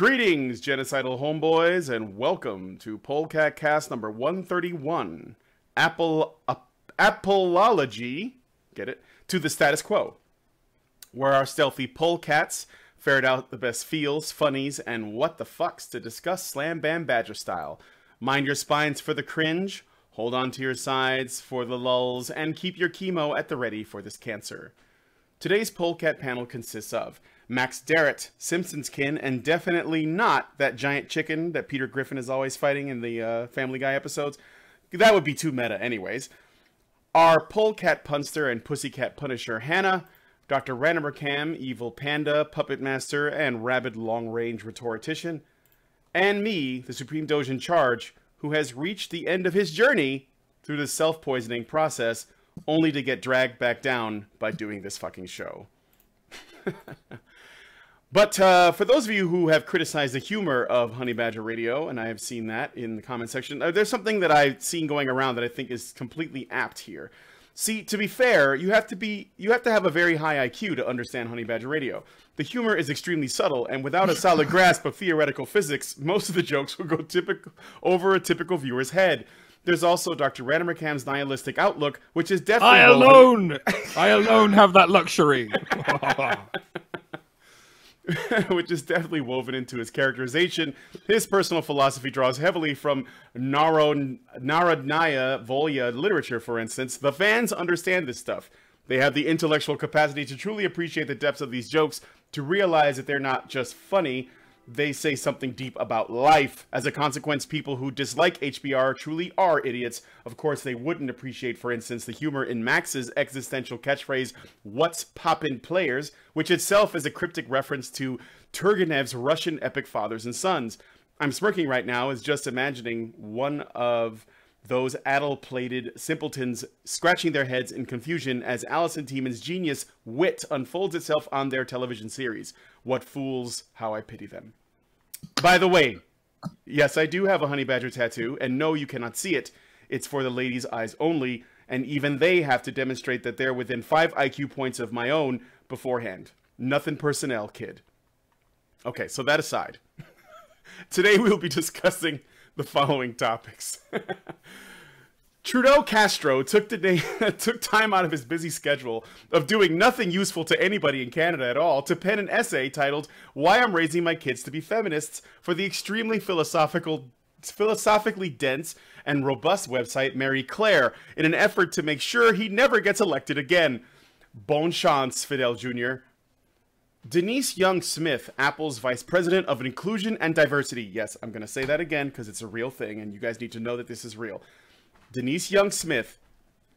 Greetings, genocidal homeboys, and welcome to Polecat Cast number 131, Apple-ogy, get it, to the status quo, where our stealthy polecats ferret out the best feels, funnies, and what the fucks to discuss Slam Bam Badger style. Mind your spines for the cringe, hold on to your sides for the lulls, and keep your chemo at the ready for this cancer. Today's Polecat panel consists of Max Darrett, Simpsons kin, and definitely not that giant chicken that Peter Griffin is always fighting in the Family Guy episodes. That would be too meta anyways. Our Polecat punster and Pussycat Punisher Hannah, Dr. Randomercam, Evil Panda, Puppet Master, and Rabid Long-Range Rhetorician, and me, the Supreme Doge in charge, who has reached the end of his journey through the self-poisoning process, only to get dragged back down by doing this fucking show. But for those of you who have criticized the humor of Honey Badger Radio, and I have seen that in the comment section, there's something that I've seen going around that I think is completely apt here. See, to be fair, you have to have a very high IQ to understand Honey Badger Radio. The humor is extremely subtle, and without a solid grasp of theoretical physics, most of the jokes will go over a typical viewer's head. There's also Dr. Randomercam's nihilistic outlook, which is definitely I alone have that luxury. which is definitely woven into his characterization. His personal philosophy draws heavily from Narodnaya Volya literature, for instance. The fans understand this stuff. They have the intellectual capacity to truly appreciate the depths of these jokes, to realize that they're not just funny, they say something deep about life. As a consequence, people who dislike HBR truly are idiots. Of course, they wouldn't appreciate, for instance, the humor in Max's existential catchphrase, "What's poppin' players?" which itself is a cryptic reference to Turgenev's Russian epic Fathers and Sons. I'm smirking right now as just imagining one of those addle-plated simpletons scratching their heads in confusion as Alison Tieman's genius wit unfolds itself on their television series. What fools, how I pity them. By the way, yes, I do have a Honey Badger tattoo, and no, you cannot see it. It's for the ladies' eyes only, and even they have to demonstrate that they're within 5 IQ points of my own beforehand. Nothing personnel, kid. Okay, so that aside, today we'll be discussing the following topics. Trudeau Castro took time out of his busy schedule of doing nothing useful to anybody in Canada at all to pen an essay titled "Why I'm Raising My Kids to Be Feminists" for the extremely philosophically dense and robust website Marie Claire, in an effort to make sure he never gets elected again. Bon chance, Fidel Jr. Denise Young-Smith, Apple's Vice President of Inclusion and Diversity. Yes, I'm going to say that again because it's a real thing and you guys need to know that this is real. Denise Young-Smith,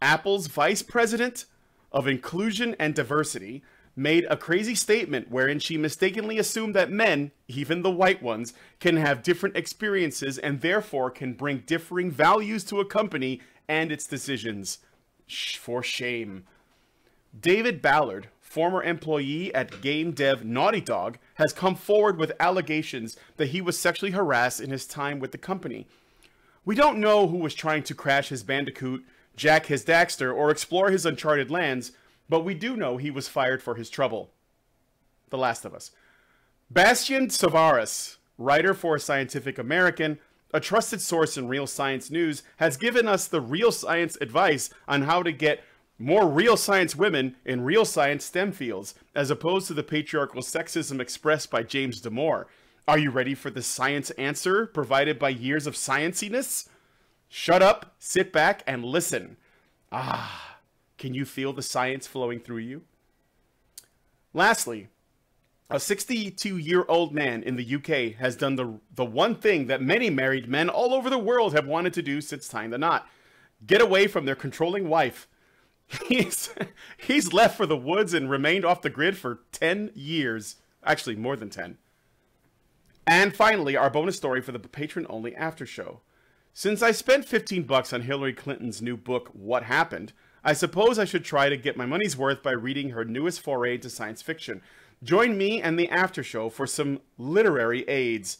Apple's Vice President of Inclusion and Diversity, made a crazy statement wherein she mistakenly assumed that men, even the white ones, can have different experiences and therefore can bring differing values to a company and its decisions. For shame. David Ballard, former employee at game dev Naughty Dog, has come forward with allegations that he was sexually harassed in his time with the company. We don't know who was trying to crash his Bandicoot, jack his Daxter, or explore his uncharted lands, but we do know he was fired for his trouble. The Last of Us. Bastian Savaras, writer for Scientific American, a trusted source in real science news, has given us the real science advice on how to get more real science women in real science STEM fields, as opposed to the patriarchal sexism expressed by James Damore. Are you ready for the science answer provided by years of scienciness? Shut up, sit back, and listen. Ah, can you feel the science flowing through you? Lastly, a 62-year-old man in the UK has done the one thing that many married men all over the world have wanted to do since tying the knot. Get away from their controlling wife. He's left for the woods and remained off the grid for 10 years. Actually, more than 10. And finally, our bonus story for the patron-only after show. Since I spent $15 on Hillary Clinton's new book, What Happened, I suppose I should try to get my money's worth by reading her newest foray into science fiction. Join me and the after show for some literary aids.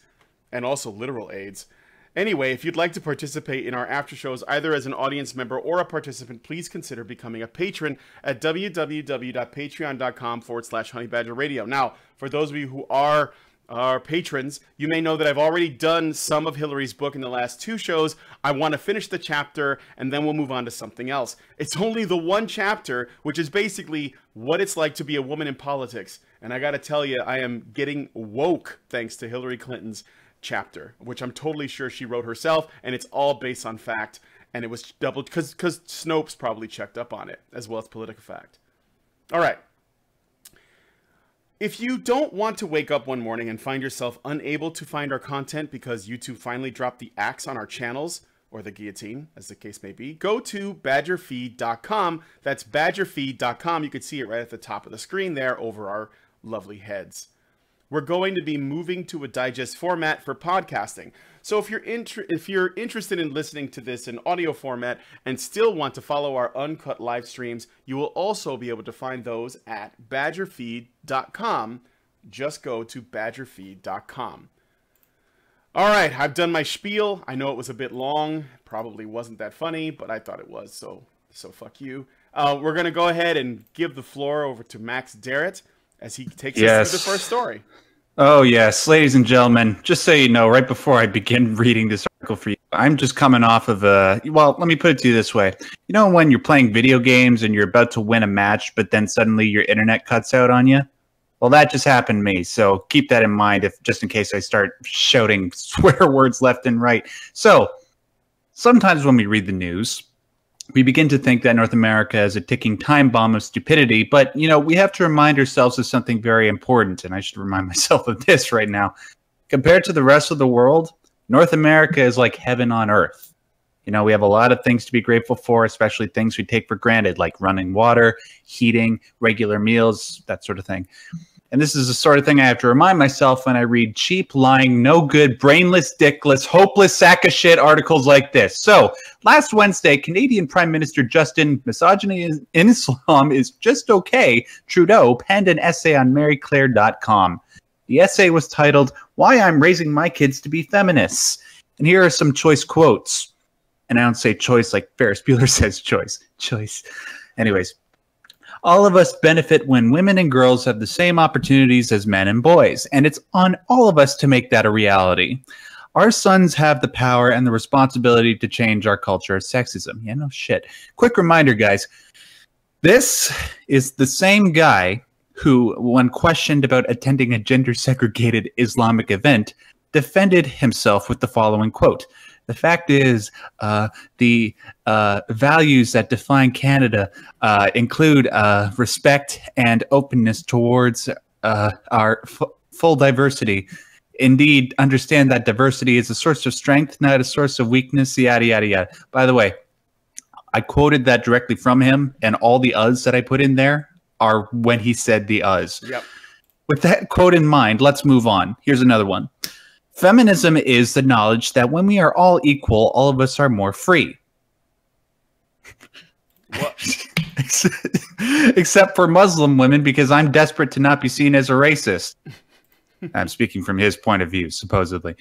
And also literal aids. Anyway, if you'd like to participate in our after shows either as an audience member or a participant, please consider becoming a patron at www.patreon.com/honeybadgerradio. Now, for those of you who are our patrons, you may know that I've already done some of Hillary's book in the last 2 shows. I want to finish the chapter, and then we'll move on to something else. It's only the one chapter, which is basically what it's like to be a woman in politics. And I got to tell you, I am getting woke thanks to Hillary Clinton's chapter, which I'm totally sure she wrote herself, and it's all based on fact. And it was doubled because Snopes probably checked up on it, as well as PolitiFact. All right. If you don't want to wake up one morning and find yourself unable to find our content because YouTube finally dropped the axe on our channels, or the guillotine, as the case may be, go to badgerfeed.com. That's badgerfeed.com. You can see it right at the top of the screen there over our lovely heads. We're going to be moving to a digest format for podcasting. So if you're interested in listening to this in audio format and still want to follow our uncut live streams, you will also be able to find those at badgerfeed.com. Just go to badgerfeed.com. All right, I've done my spiel. I know it was a bit long, probably wasn't that funny, but I thought it was, so fuck you. We're going to go ahead and give the floor over to Max Darrett as he takes us through the first story. Oh, yes. Ladies and gentlemen, just so you know, right before I begin reading this article for you, I'm just coming off of well, let me put it to you this way. You know when you're playing video games and you're about to win a match, but then suddenly your internet cuts out on you? Well, that just happened to me, so keep that in mind just in case I start shouting swear words left and right. So, sometimes when we read the news, we begin to think that North America is a ticking time bomb of stupidity, but, you know, we have to remind ourselves of something very important, and I should remind myself of this right now. Compared to the rest of the world, North America is like heaven on earth. You know, we have a lot of things to be grateful for, especially things we take for granted, like running water, heating, regular meals, that sort of thing. And this is the sort of thing I have to remind myself when I read cheap, lying, no good, brainless, dickless, hopeless sack of shit articles like this. So, last Wednesday, Canadian Prime Minister Justin, misogyny in Islam is just okay, Trudeau penned an essay on maryclaire.com. The essay was titled, Why I'm Raising My Kids to Be Feminists. And here are some choice quotes. And I don't say choice like Ferris Bueller says choice. Choice. Anyways. All of us benefit when women and girls have the same opportunities as men and boys, and it's on all of us to make that a reality. Our sons have the power and the responsibility to change our culture of sexism. Yeah, no shit. Quick reminder, guys. This is the same guy who, when questioned about attending a gender-segregated Islamic event, defended himself with the following quote. The fact is, the values that define Canada include respect and openness towards our full diversity. Indeed, understand that diversity is a source of strength, not a source of weakness, yada, yada, yada. By the way, I quoted that directly from him, and all the uhs that I put in there are when he said the uhs. Yep. With that quote in mind, let's move on. Here's another one. Feminism is the knowledge that when we are all equal, all of us are more free. What? Except for Muslim women, because I'm desperate to not be seen as a racist. I'm speaking from his point of view, supposedly.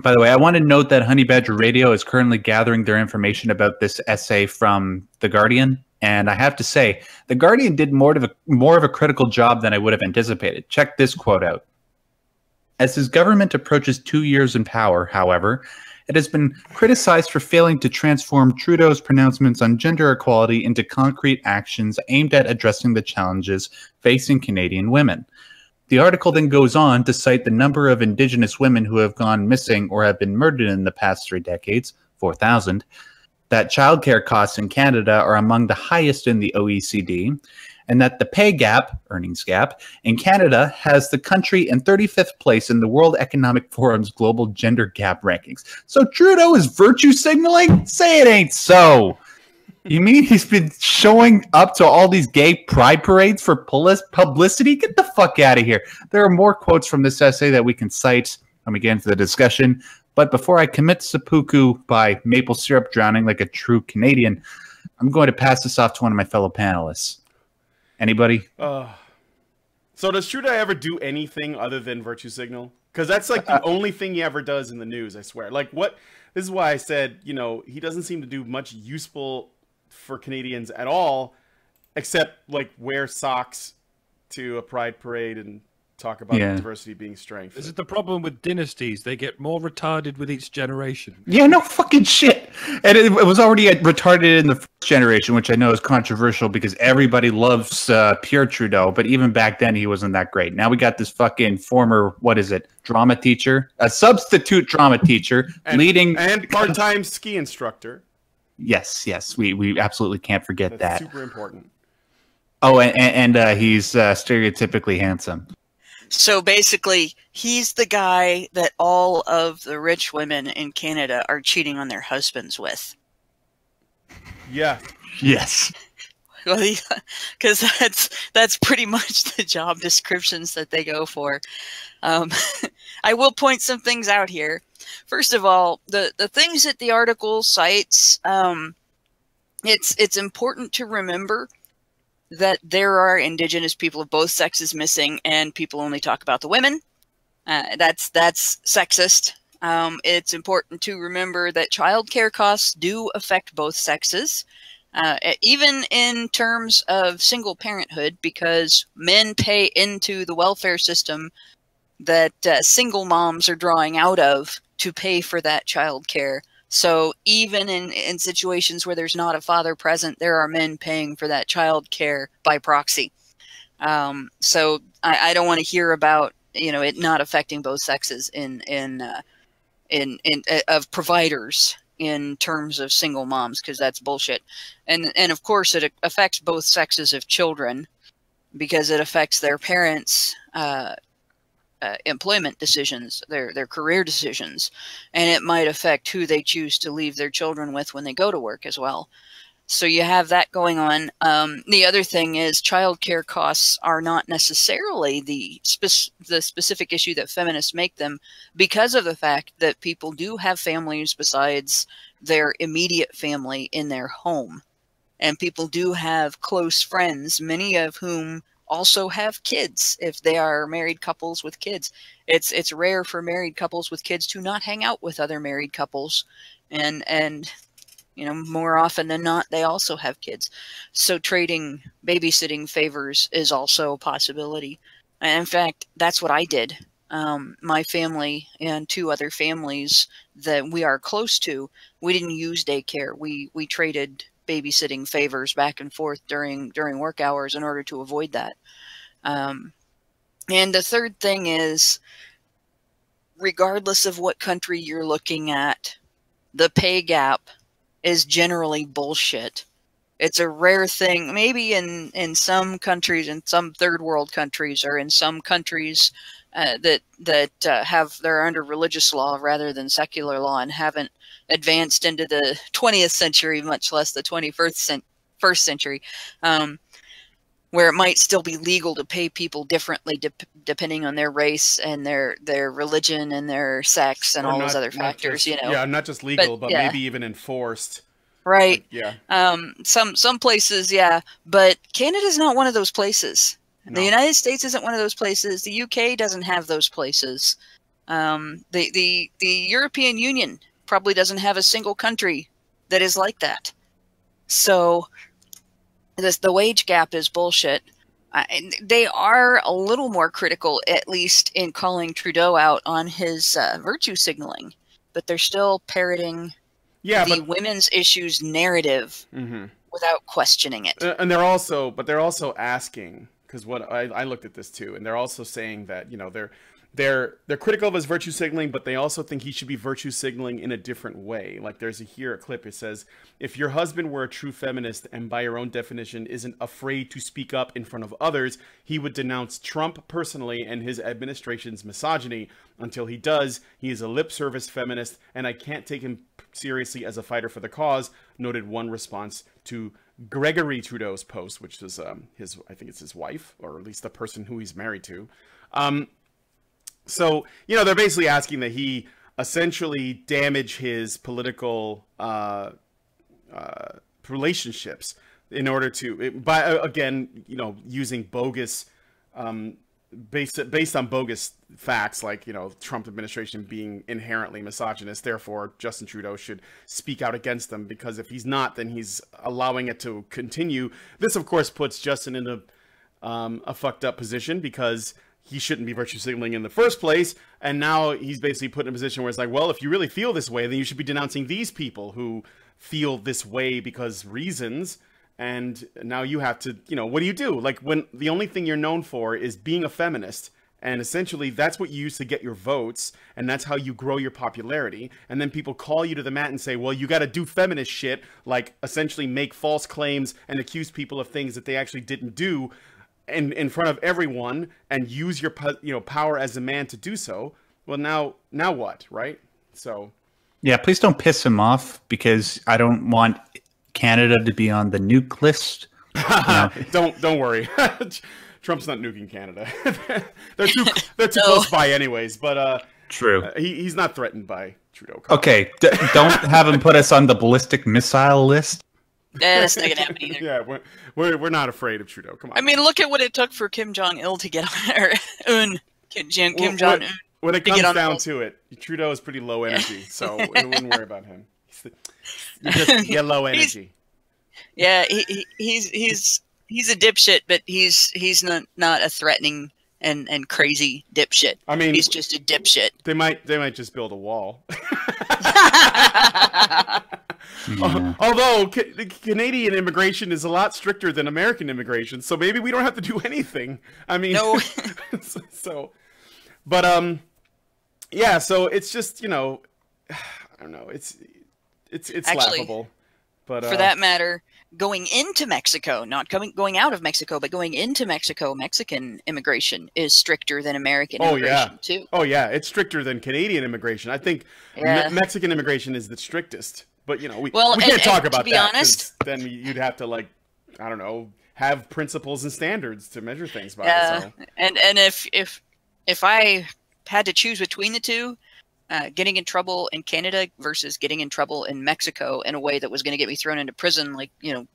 By the way, I want to note that Honey Badger Radio is currently gathering their information about this essay from The Guardian. And I have to say, The Guardian did more of a critical job than I would have anticipated. Check this quote out. As his government approaches 2 years in power, however, it has been criticized for failing to transform Trudeau's pronouncements on gender equality into concrete actions aimed at addressing the challenges facing Canadian women. The article then goes on to cite the number of Indigenous women who have gone missing or have been murdered in the past 3 decades, 4,000, that childcare costs in Canada are among the highest in the OECD, and that the pay gap, earnings gap, in Canada has the country in 35th place in the World Economic Forum's global gender gap rankings. So Trudeau is virtue signaling? Say it ain't so. You mean he's been showing up to all these gay pride parades for publicity? Get the fuck out of here. There are more quotes from this essay that we can cite when we get into the discussion. But before I commit seppuku by maple syrup drowning like a true Canadian, I'm going to pass this off to one of my fellow panelists. Anybody? So does Trudeau ever do anything other than virtue signal? Because that's like the only thing he ever does in the news, I swear. Like what? This is why I said, you know, he doesn't seem to do much useful for Canadians at all, except like wear socks to a pride parade and talk about Yeah. diversity being strength. This is the problem with dynasties. They get more retarded with each generation. Yeah, no fucking shit. And it was already retarded in the first generation, which I know is controversial because everybody loves Pierre Trudeau, but even back then he wasn't that great. Now we got this fucking former, what is it, drama teacher, a substitute drama teacher, leading and part-time ski instructor. Yes, we absolutely can't forget That's that. super important. Oh, and he's stereotypically handsome. So basically, he's the guy that all of the rich women in Canada are cheating on their husbands with. Yeah. Yes. Well, because that's pretty much the job descriptions that they go for. I will point some things out here. First of all, the things that the article cites, it's important to remember that there are Indigenous people of both sexes missing, and people only talk about the women. That's sexist. It's important to remember that childcare costs do affect both sexes, even in terms of single parenthood, because men pay into the welfare system that single moms are drawing out of to pay for that childcare. So even in situations where there's not a father present, there are men paying for that child care by proxy. So I don't want to hear about, it not affecting both sexes of providers in terms of single moms, because that's bullshit. And of course it affects both sexes of children because it affects their parents' employment decisions, their career decisions, and it might affect who they choose to leave their children with when they go to work as well. So you have that going on. The other thing is childcare costs are not necessarily the specific issue that feminists make them, because of the fact that people do have families besides their immediate family in their home, and people do have close friends, many of whom also have kids if they are married couples with kids. It's rare for married couples with kids to not hang out with other married couples, and more often than not they also have kids. So trading babysitting favors is also a possibility. And in fact, that's what I did. My family and two other families that we are close to, we didn't use daycare. We traded babysitting favors back and forth during work hours in order to avoid that. And the third thing is, regardless of what country you're looking at, the pay gap is generally bullshit. It's a rare thing, maybe in some countries, in some third world countries, or in some countries that they're under religious law rather than secular law and haven't advanced into the 20th century, much less the 21st century, where it might still be legal to pay people differently depending on their race and their religion and their sex and all those other factors. Yeah, not just legal, but maybe even enforced. Right. Like, yeah. Some places, yeah, but Canada's not one of those places. No. The United States isn't one of those places. The UK doesn't have those places. The European Union probably doesn't have a single country that is like that. So the wage gap is bullshit. They are a little more critical, at least in calling Trudeau out on his virtue signaling, but they're still parroting the women's issues narrative without questioning it. And they're also asking, because what I looked at this too, and they're also saying that they're critical of his virtue signaling, but they also think he should be virtue signaling in a different way. Like there's a clip. It says, if your husband were a true feminist and by your own definition isn't afraid to speak up in front of others, he would denounce Trump personally and his administration's misogyny. Until he does, he is a lip service feminist, and I can't take him seriously as a fighter for the cause, noted one response to Gregory Trudeau's post, which is I think it's his wife, or at least the person who he's married to. So, they're basically asking that he essentially damage his political relationships in order to, by again, using bogus, based on bogus facts, like, Trump administration being inherently misogynist. Therefore, Justin Trudeau should speak out against them, because if he's not, then he's allowing it to continue. This, of course, puts Justin in a fucked up position, because he shouldn't be virtue signaling in the first place. And now he's basically put in a position where it's like, well, if you really feel this way, then you should be denouncing these people who feel this way because reasons. And now you have to, you know, what do you do? Like, when the only thing you're known for is being a feminist, and essentially that's what you use to get your votes, and that's how you grow your popularity. And then people call you to the mat and say, well, you got to do feminist shit, like essentially make false claims and accuse people of things that they actually didn't do in front of everyone, and use your power as a man to do so. Well, now what, right? So yeah, please don't piss him off, because I don't want Canada to be on the nuke list. Don't worry. Trump's not nuking Canada. they're too close by anyways, but true. He's not threatened by Trudeau. Okay, don't have him put us on the ballistic missile list. That's not gonna happen either. Yeah, we're not afraid of Trudeau. Come on. I mean, look at what it took for Kim Jong-il to get on, Kim Jong-un. When it comes down to it, Trudeau is pretty low energy, so we wouldn't worry about him. He's just yellow energy. He's a dipshit, but he's not a threatening and crazy dipshit. I mean, he's just a dipshit. They might just build a wall. Yeah. Although Canadian immigration is a lot stricter than American immigration, so maybe we don't have to do anything. I mean, no. But yeah. So it's just, you know, I don't know. It's actually laughable. But for that matter, going into Mexico, not going out of Mexico, but going into Mexico, Mexican immigration is stricter than American immigration too. Oh yeah, it's stricter than Canadian immigration. I think Mexican immigration is the strictest. But you know, we can't talk about that. To be honest, then you'd have to, like, I don't know, have principles and standards to measure things by. So. And if I had to choose between the two, getting in trouble in Canada versus getting in trouble in Mexico in a way that was going to get me thrown into prison, like, you know,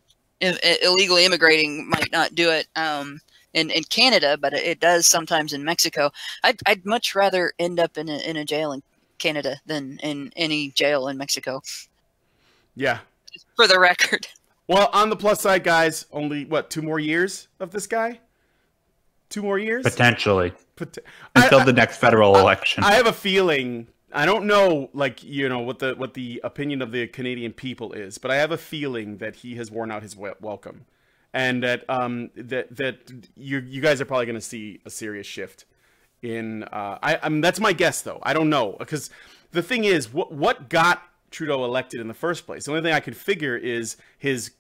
illegally immigrating might not do it in Canada, but it does sometimes in Mexico. I'd much rather end up in a jail in Canada than in any jail in Mexico. Yeah. Just for the record. Well, on the plus side, guys, only, 2 more years of this guy? 2 more years? Potentially. Until the next federal election. I have a feeling, I don't know, like, you know, what the opinion of the Canadian people is, but I have a feeling that he has worn out his welcome. And that that you guys are probably going to see a serious shift in I mean, that's my guess, though. I don't know, because the thing is, what got Trudeau elected in the first place? The only thing I can figure is his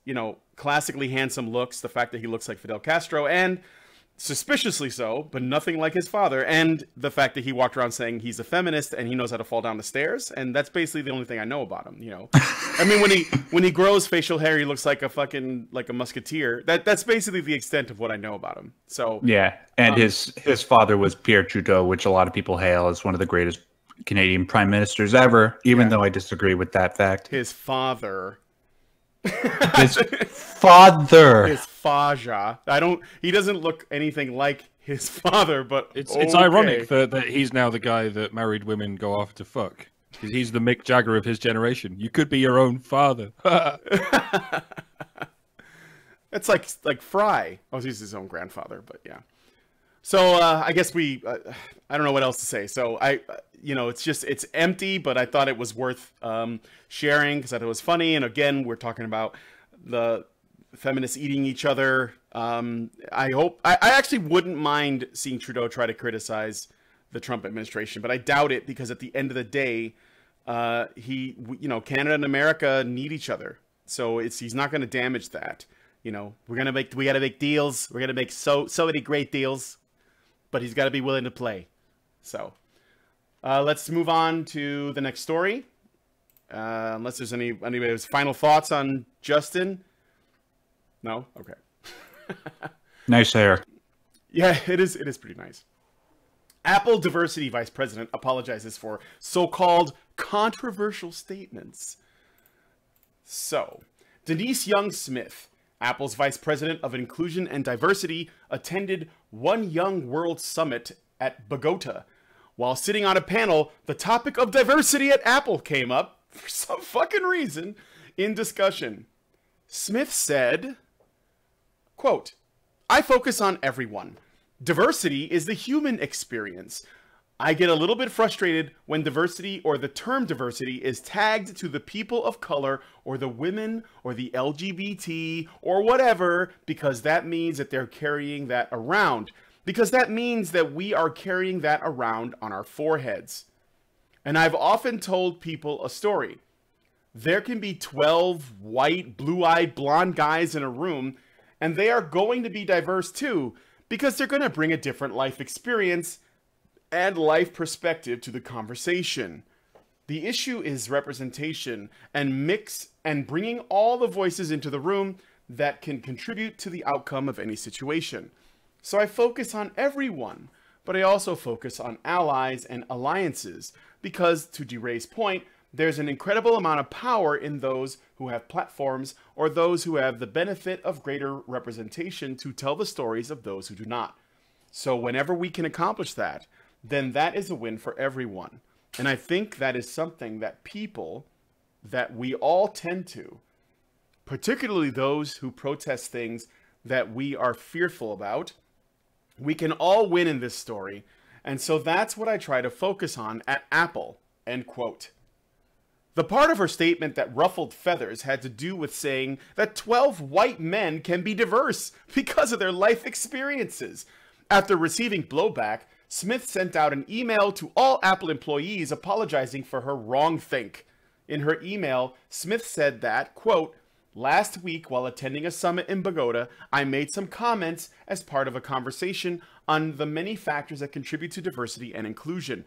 you know, classically handsome looks, the fact that he looks like Fidel Castro, and suspiciously so, but nothing like his father, and the fact that he walked around saying he's a feminist and he knows how to fall down the stairs, and that's basically the only thing I know about him. You know, I mean, when he grows facial hair, he looks like a musketeer. That's basically the extent of what I know about him. So yeah, and his father was Pierre Trudeau, which a lot of people hail as one of the greatest Canadian prime ministers ever, even though I disagree with that fact. His father. His father. His Faja. He doesn't look anything like his father, but it's ironic that he's now the guy that married women go off to fuck. He's the Mick Jagger of his generation. You could be your own father. It's like Fry. Oh, he's his own grandfather, but yeah. So I guess I don't know what else to say. So you know, it's empty, but I thought it was worth sharing because I thought it was funny. And again, we're talking about the feminists eating each other. I actually wouldn't mind seeing Trudeau try to criticize the Trump administration, but I doubt it, because at the end of the day, you know, Canada and America need each other. So he's not going to damage that. You know, we got to make deals. We're going to make so many great deals, but he's got to be willing to play. So let's move on to the next story. Unless there's anybody's final thoughts on Justin. No? Okay. Nice hair. Yeah, it is pretty nice. Apple diversity vice president apologizes for so-called controversial statements. So, Denise Young-Smith, Apple's vice president of inclusion and diversity, attended One Young World Summit at Bogota. While sitting on a panel, the topic of diversity at Apple came up, for some fucking reason, in discussion. Smith said, quote, "I focus on everyone. Diversity is the human experience. I get a little bit frustrated when diversity or the term diversity is tagged to the people of color or the women or the LGBT or whatever, because that means that they're carrying that around. Because that means that we are carrying that around on our foreheads. And I've often told people a story. There can be 12 white, blue-eyed, blonde guys in a room, and they are going to be diverse too, because they're going to bring a different life experience and life perspective to the conversation. The issue is representation and mix and bringing all the voices into the room that can contribute to the outcome of any situation. So I focus on everyone, but I also focus on allies and alliances because, to DeRay's point, there's an incredible amount of power in those who have platforms or those who have the benefit of greater representation to tell the stories of those who do not. So whenever we can accomplish that, then that is a win for everyone. And I think that is something that people, that we all tend to, particularly those who protest things that we are fearful about, we can all win in this story. And so that's what I try to focus on at Apple, end quote. The part of her statement that ruffled feathers had to do with saying that 12 white men can be diverse because of their life experiences. After receiving blowback, Smith sent out an email to all Apple employees apologizing for her wrongthink. In her email, Smith said that, quote, "Last week, while attending a summit in Bogota, I made some comments as part of a conversation on the many factors that contribute to diversity and inclusion.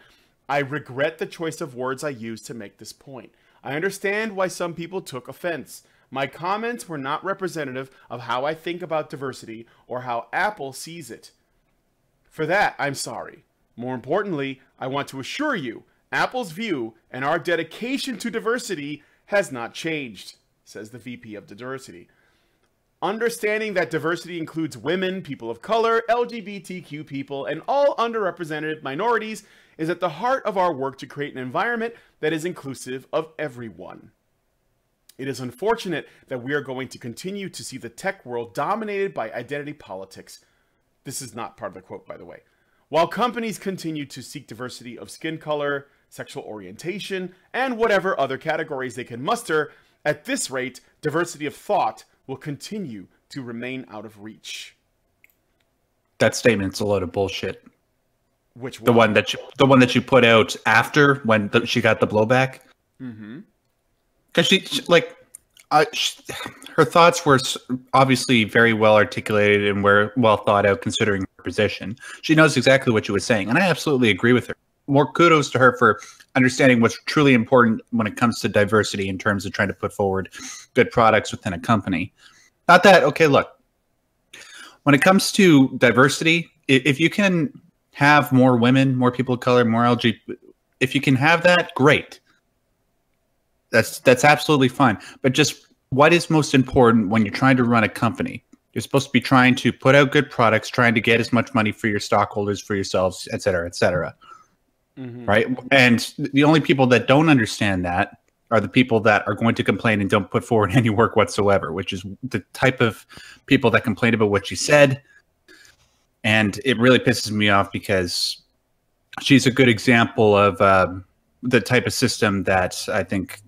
I regret the choice of words I used to make this point. I understand why some people took offense. My comments were not representative of how I think about diversity or how Apple sees it. For that, I'm sorry. More importantly, I want to assure you, Apple's view and our dedication to diversity has not changed," says the VP of Diversity. "Understanding that diversity includes women, people of color, LGBTQ people, and all underrepresented minorities is at the heart of our work to create an environment that is inclusive of everyone. It is unfortunate that we are going to continue to see the tech world dominated by identity politics." This is not part of the quote, by the way. "While companies continue to seek diversity of skin color, sexual orientation, and whatever other categories they can muster, at this rate, diversity of thought will continue to remain out of reach." That statement's a load of bullshit. Which one? The one that you put out after when she got the blowback. Mm-hmm. Because her thoughts were obviously very well articulated and were well thought out considering her position. She knows exactly what she was saying, and I absolutely agree with her. More kudos to her for understanding what's truly important when it comes to diversity in terms of trying to put forward good products within a company. Not that, okay, look, when it comes to diversity, if you can have more women, more people of color, more LGBT, if you can have that, great. That's absolutely fine. But just what is most important when you're trying to run a company? You're supposed to be trying to put out good products, trying to get as much money for your stockholders, for yourselves, et cetera, et cetera. Mm-hmm. Right? And the only people that don't understand that are the people that are going to complain and don't put forward any work whatsoever, which is the type of people that complain about what she said. And it really pisses me off because she's a good example of the type of system that I think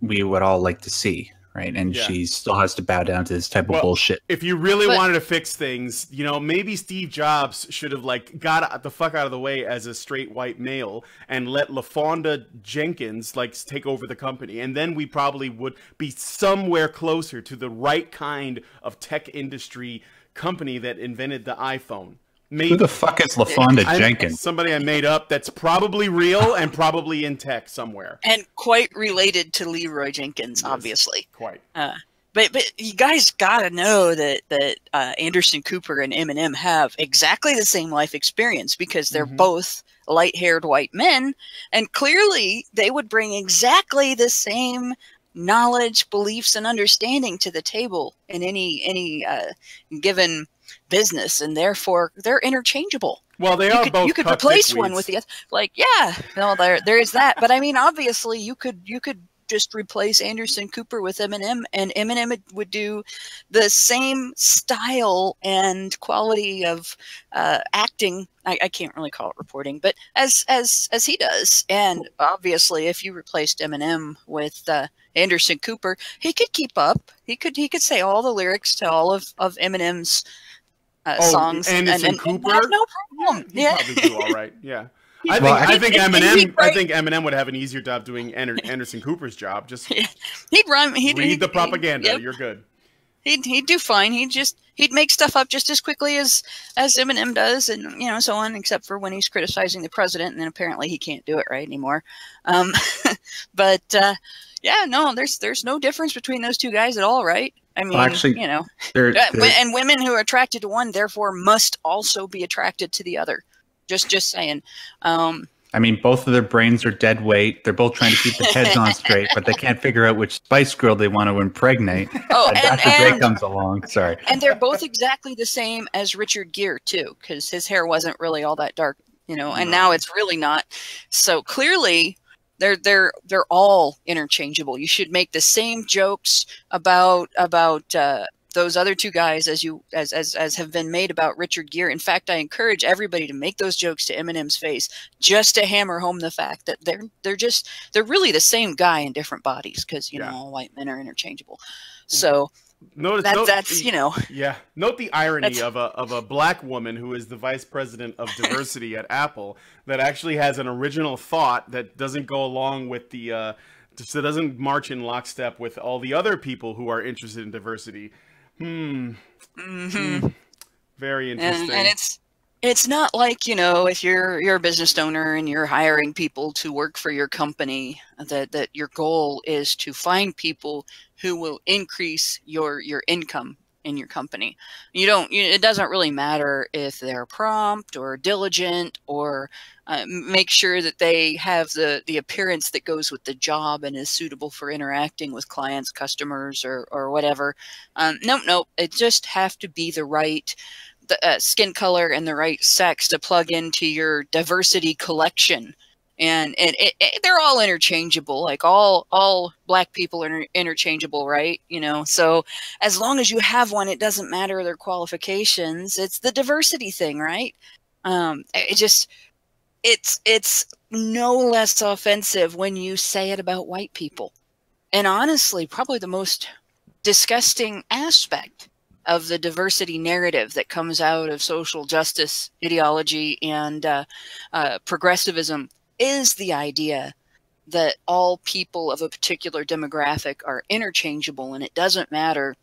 we would all like to see, right? And she still has to bow down to this type of bullshit. If you really wanted to fix things, you know, maybe Steve Jobs should have like got the fuck out of the way as a straight white male and let LaFonda Jenkins like take over the company, and then we probably would be somewhere closer to the right kind of tech industry company that invented the iPhone. Maybe. Who the fuck is LaFonda Jenkins? Somebody I made up that's probably real and probably in tech somewhere. And quite related to Leroy Jenkins, yes, obviously. Quite. But you guys gotta know that Anderson Cooper and Eminem have exactly the same life experience because they're both light-haired white men, and clearly they would bring exactly the same knowledge, beliefs, and understanding to the table in any given business, and therefore they're interchangeable. Well, they are both. You could replace one with the other. Like, yeah, no, there is that. But I mean, obviously, you could just replace Anderson Cooper with Eminem, and Eminem would do the same style and quality of acting. I can't really call it reporting, but as he does. And obviously, if you replaced Eminem with Anderson Cooper, he could keep up. He could say all the lyrics to all of Eminem's songs. Anderson Cooper, have no problem. Yeah, he'd probably do all right. Yeah. I think Eminem would have an easier job doing Anderson Cooper's job. Just he'd rhyme. Read the propaganda. Yep. You're good. He'd do fine. He'd make stuff up just as quickly as Eminem does, and so on. Except for when he's criticizing the president, and then apparently he can't do it right anymore. But yeah, no, there's no difference between those two guys at all, right? I mean, actually, and women who are attracted to one, therefore, must also be attracted to the other. Just saying. I mean, both of their brains are dead weight. They're both trying to keep their heads on straight, but they can't figure out which Spice Girl they want to impregnate. Oh, and Dr. Dre comes along. Sorry. And they're both exactly the same as Richard Gere too, because his hair wasn't really all that dark, and now it's really not. So clearly, they're all interchangeable. You should make the same jokes about those other two guys as have been made about Richard Gere. In fact, I encourage everybody to make those jokes to Eminem's face, just to hammer home the fact that they're really the same guy in different bodies, because all white men are interchangeable. So that's yeah. Note the irony of a black woman who is the vice president of diversity at Apple that actually has an original thought that doesn't go along with the so doesn't march in lockstep with all the other people who are interested in diversity. Very interesting. And it's not like, if you're a business owner and you're hiring people to work for your company, that your goal is to find people who will increase your income in your company. It doesn't really matter if they're prompt or diligent or make sure that they have the appearance that goes with the job and is suitable for interacting with clients, customers, or whatever. Nope. It just have to be the right skin color and the right sex to plug into your diversity collection. And they're all interchangeable. Like all black people are interchangeable, right? So as long as you have one, it doesn't matter their qualifications. It's the diversity thing, right? It's no less offensive when you say it about white people. And honestly, probably the most disgusting aspect of the diversity narrative that comes out of social justice ideology and progressivism is the idea that all people of a particular demographic are interchangeable, and it doesn't matter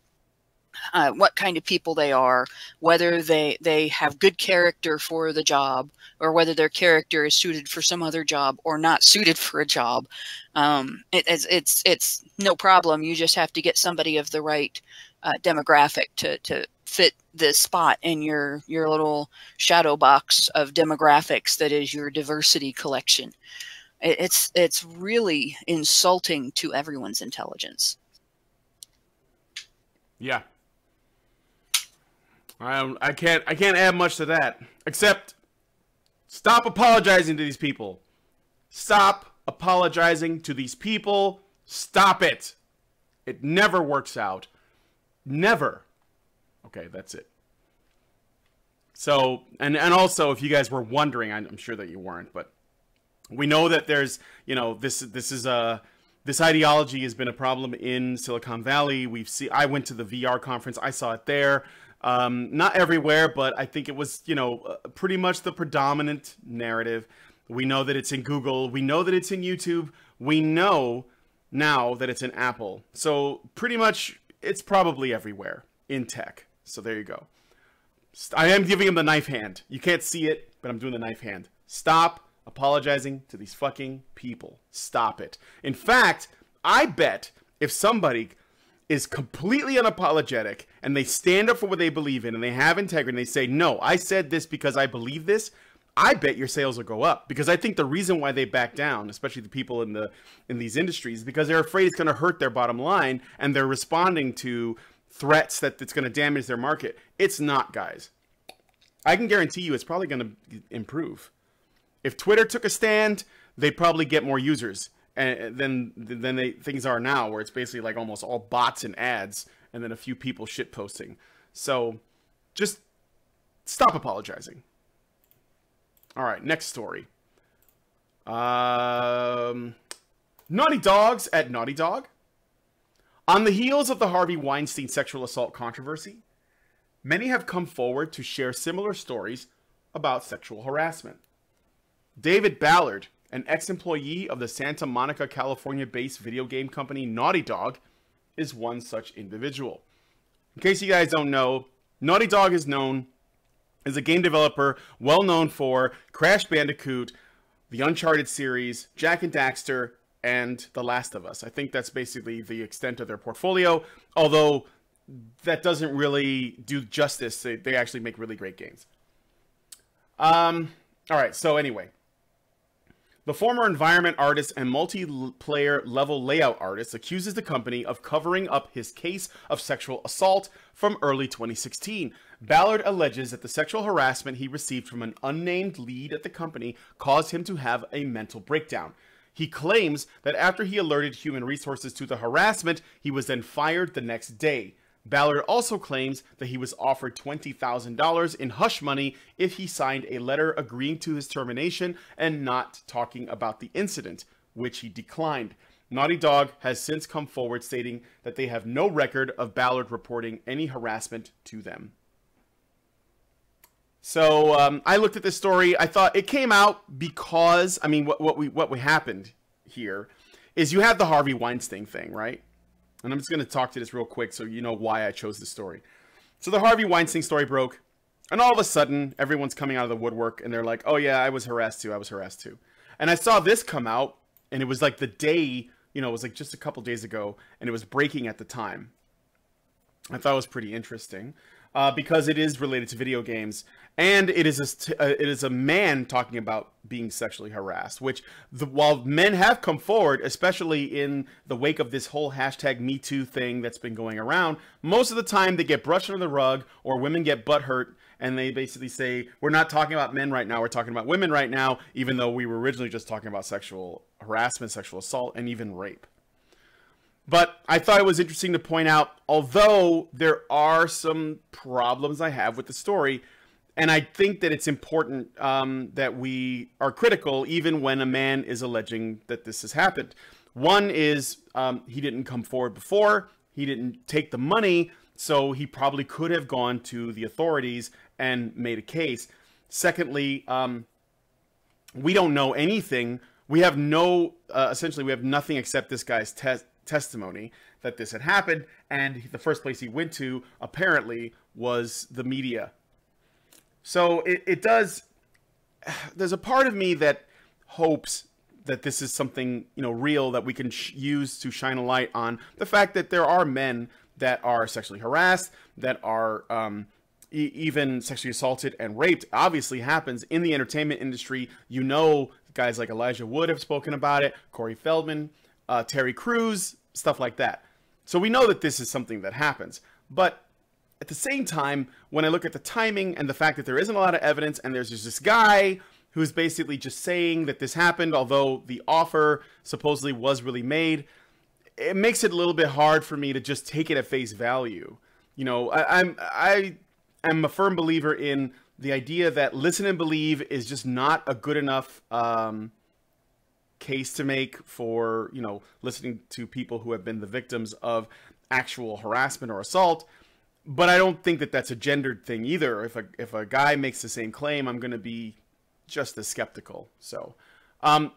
what kind of people they are, whether they have good character for the job or whether their character is suited for some other job or not suited for a job. It's no problem. You just have to get somebody of the right demographic to fit the spot in your little shadow box of demographics that is your diversity collection. It's really insulting to everyone's intelligence. Yeah. I can't add much to that, except stop apologizing to these people. Stop apologizing to these people. Stop it. It never works out. Never. Okay, that's it. So, and also, if you guys were wondering, I'm sure that you weren't, but we know that there's, this ideology has been a problem in Silicon Valley. I went to the VR conference. I saw it there. Not everywhere, but I think it was, pretty much the predominant narrative. We know that it's in Google. We know that it's in YouTube. We know now that it's in Apple. So pretty much it's probably everywhere in tech. So there you go. I am giving him the knife hand. You can't see it, but I'm doing the knife hand. Stop apologizing to these fucking people. Stop it. In fact, I bet if somebody is completely unapologetic and they stand up for what they believe in and they have integrity and they say, no, I said this because I believe this, I bet your sales will go up. Because I think the reason why they back down, especially the people in these industries, is because they're afraid it's going to hurt their bottom line and they're responding to threats that it's going to damage their market. It's not, guys. I can guarantee you it's probably going to improve. If Twitter took a stand, they'd probably get more users. and then things are now, where it's basically like almost all bots and ads, and then a few people shit posting. So just stop apologizing. All right, next story. Naughty Dogs at Naughty Dog. On the heels of the Harvey Weinstein sexual assault controversy, many have come forward to share similar stories about sexual harassment. David Ballard, an ex-employee of the Santa Monica, California-based video game company Naughty Dog, is one such individual. In case you guys don't know, Naughty Dog is known as a game developer well known for Crash Bandicoot, the Uncharted series, Jak and Daxter, and The Last of Us. I think that's basically the extent of their portfolio, although that doesn't really do justice. They actually make really great games. All right, so anyway. The former environment artist and multiplayer level layout artist accuses the company of covering up his case of sexual assault from early 2016. Ballard alleges that the sexual harassment he received from an unnamed lead at the company caused him to have a mental breakdown. He claims that after he alerted human resources to the harassment, he was then fired the next day. Ballard also claims that he was offered $20,000 in hush money if he signed a letter agreeing to his termination and not talking about the incident, which he declined. Naughty Dog has since come forward stating that they have no record of Ballard reporting any harassment to them. So I looked at this story. I thought it came out because, I mean, what happened here is you have the Harvey Weinstein thing, right? And I'm just going to talk to this real quick so you know why I chose this story. So the Harvey Weinstein story broke, and all of a sudden, everyone's coming out of the woodwork, and they're like, oh yeah, I was harassed too, I was harassed too. And I saw this come out, and it was like the day, you know, it was like just a couple days ago, and it was breaking at the time. I thought it was pretty interesting. Because it is related to video games, and it is a man talking about being sexually harassed, which while men have come forward, especially in the wake of this whole hashtag #MeToo thing that's been going around, most of the time they get brushed under the rug, or women get butthurt, and they basically say, we're not talking about men right now, we're talking about women right now, even though we were originally just talking about sexual harassment, sexual assault, and even rape. But I thought it was interesting to point out, although there are some problems I have with the story, and I think that it's important that we are critical even when a man is alleging that this has happened. One is he didn't come forward before, he didn't take the money, so he probably could have gone to the authorities and made a case. Secondly, we don't know anything. We have no, essentially we have nothing except this guy's testimony that this had happened, and the first place he went to apparently was the media. So it does, there's a part of me that hopes that this is something, you know, real that we can use to shine a light on the fact that there are men that are sexually harassed, that are even sexually assaulted and raped. Obviously happens in the entertainment industry. You know, guys like Elijah Wood have spoken about it, Corey Feldman, Terry Crews, stuff like that. So we know that this is something that happens. But at the same time, when I look at the timing and the fact that there isn't a lot of evidence, and there's just this guy who's basically just saying that this happened, although the offer supposedly was really made, it makes it a little bit hard for me to just take it at face value. You know, I'm a firm believer in the idea that listen and believe is just not a good enough case to make for, you know, listening to people who have been the victims of actual harassment or assault. But I don't think that that's a gendered thing either. If a guy makes the same claim, I'm going to be just as skeptical. So,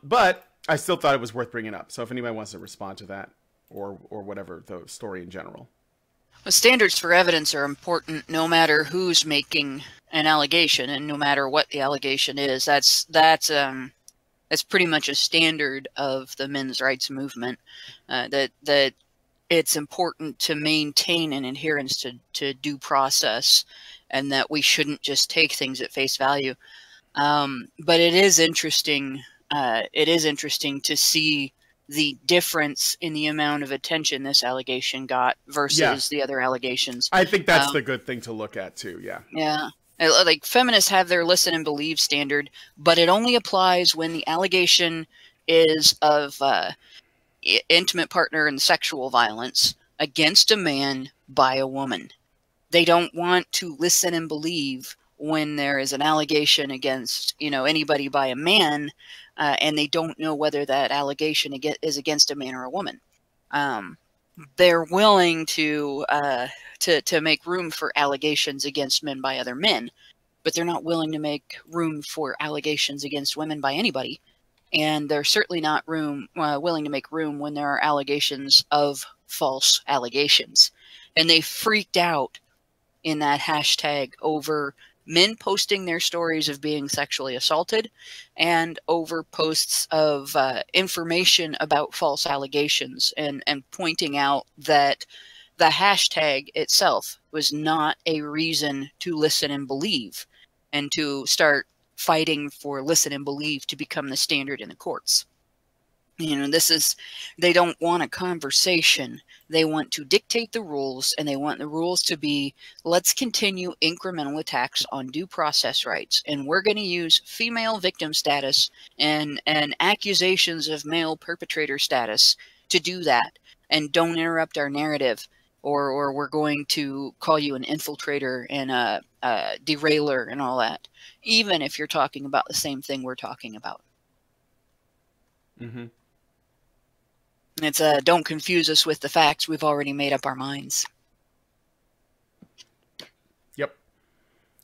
but I still thought it was worth bringing up. So if anybody wants to respond to that or whatever, the story in general. Well, standards for evidence are important no matter who's making an allegation and no matter what the allegation is. That's pretty much a standard of the men's rights movement, that it's important to maintain an adherence to due process, and that we shouldn't just take things at face value. But it is interesting. It is interesting to see the difference in the amount of attention this allegation got versus the other allegations. I think that's the good thing to look at too. Yeah. Yeah. Like, feminists have their listen and believe standard, but it only applies when the allegation is of intimate partner in sexual violence against a man by a woman. They don't want to listen and believe when there is an allegation against, anybody by a man, and they don't know whether that allegation is against a man or a woman. They're willing to make room for allegations against men by other men, but they're not willing to make room for allegations against women by anybody. And they're certainly not willing to make room when there are allegations of false allegations. And they freaked out in that hashtag over men posting their stories of being sexually assaulted and over posts of information about false allegations, and pointing out that the hashtag itself was not a reason to listen and believe, and to start fighting for listen and believe to become the standard in the courts. They don't want a conversation. They want to dictate the rules, and they want the rules to be, let's continue incremental attacks on due process rights, and we're going to use female victim status and accusations of male perpetrator status to do that, and don't interrupt our narrative, or we're going to call you an infiltrator and a derailer and all that, even if you're talking about the same thing we're talking about. Mm-hmm. It's don't confuse us with the facts. We've already made up our minds. Yep.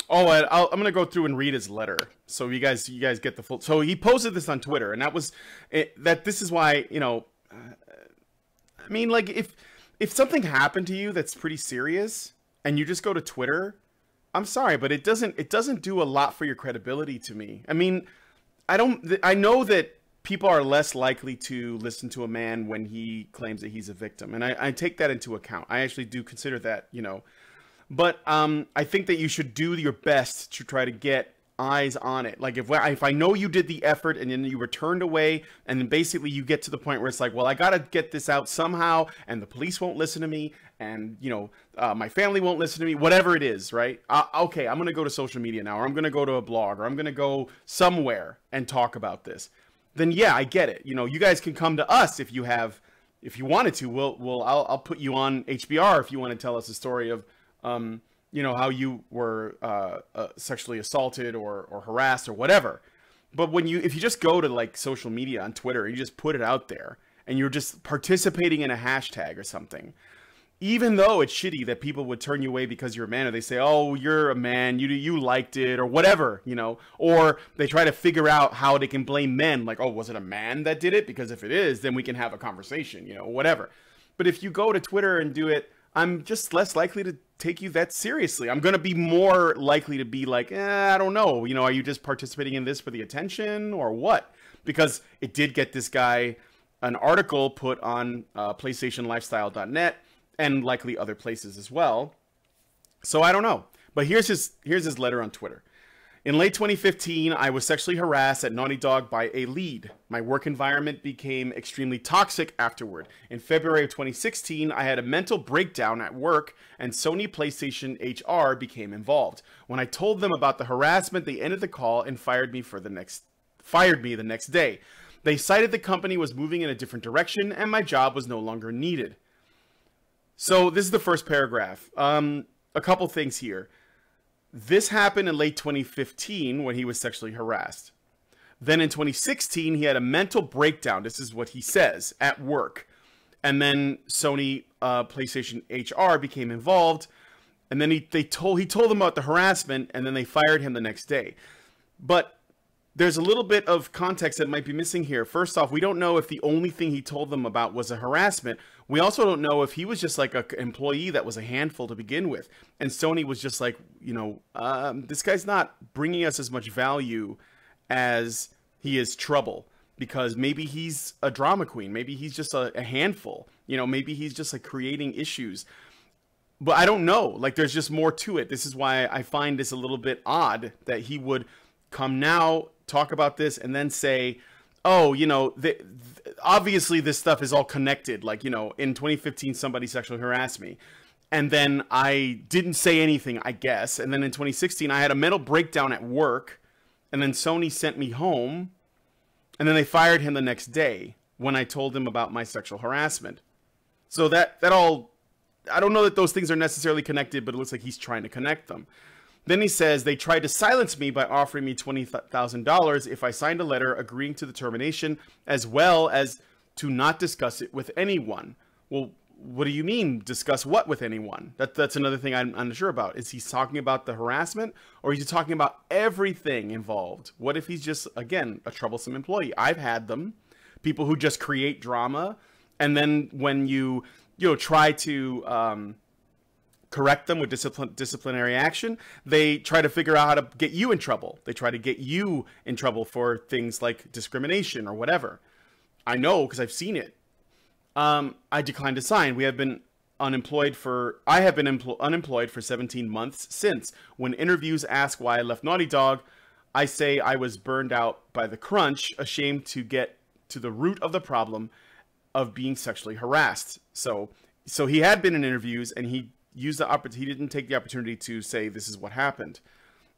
Oh, I'm going to go through and read his letter, so you guys get the full. So he posted this on Twitter, and that was that. This is why, I mean, like, if something happened to you that's pretty serious, and you just go to Twitter, I'm sorry, but it doesn't do a lot for your credibility to me. I mean, I know that people are less likely to listen to a man when he claims that he's a victim, and I take that into account. I actually do consider that, but I think that you should do your best to try to get eyes on it. Like, if I know you did the effort and then you were turned away, and then basically you get to the point where it's like, well, I gotta get this out somehow, and the police won't listen to me, and my family won't listen to me, whatever it is, right? Okay, I'm gonna go to social media now, or I'm gonna go to a blog, or I'm gonna go somewhere and talk about this. Then yeah, I get it. You guys can come to us if you wanted to. I'll put you on HBR if you want to tell us a story of, how you were sexually assaulted or harassed or whatever. But if you just go to like social media on Twitter and you just put it out there and you're just participating in a hashtag or something, even though it's shitty that people would turn you away because you're a man, or they say, oh, you're a man, you liked it, or whatever, or they try to figure out how they can blame men, like, oh, was it a man that did it? Because if it is, then we can have a conversation, whatever. But if you go to Twitter and do it, I'm just less likely to take you that seriously. I'm going to be more likely to be like, I don't know, are you just participating in this for the attention or what? Because it did get this guy an article put on PlayStationLifestyle.net, and likely other places as well. So I don't know. But here's his letter on Twitter. In late 2015, I was sexually harassed at Naughty Dog by a lead. My work environment became extremely toxic afterward. In February of 2016, I had a mental breakdown at work, and Sony PlayStation HR became involved. When I told them about the harassment, they ended the call and fired me the next day. They cited the company was moving in a different direction, and my job was no longer needed. So this is the first paragraph. A couple things here. This happened in late 2015 when he was sexually harassed. Then in 2016, he had a mental breakdown. This is what he says at work. And then Sony PlayStation HR became involved. And then he told them about the harassment, and then they fired him the next day. But there's a little bit of context that might be missing here. First off, we don't know if the only thing he told them about was a harassment. We also don't know if he was just like an employee that was a handful to begin with. And Sony was just like, this guy's not bringing us as much value as he is trouble. Because maybe he's a drama queen. Maybe he's just a handful. Maybe he's just like creating issues. But I don't know. Like, there's just more to it. This is why I find this a little bit odd that he would come now, talk about this, and then say, oh, obviously this stuff is all connected. Like, in 2015, somebody sexually harassed me. And then I didn't say anything, I guess. And then in 2016, I had a mental breakdown at work. And then Sony sent me home. And then they fired him the next day. when I told him about my sexual harassment. So that all, I don't know that those things are necessarily connected, but it looks like he's trying to connect them. Then he says they tried to silence me by offering me $20,000 if I signed a letter agreeing to the termination, as well as to not discuss it with anyone. Well, what do you mean, discuss what with anyone? That's another thing I'm unsure about. Is he talking about the harassment, or is he talking about everything involved? What if he's just, again, a troublesome employee? I've had them. People who just create drama, and then when you try to correct them with disciplinary action, they try to figure out how to get you in trouble. They try to get you in trouble for things like discrimination or whatever. I know because I've seen it. I declined to sign. We have been unemployed for, I have been unemployed for 17 months since. When interviews ask why I left Naughty Dog, I say I was burned out by the crunch, ashamed to get to the root of the problem of being sexually harassed. So he had been in interviews, and he used the opportunity. He didn't take the opportunity to say this is what happened.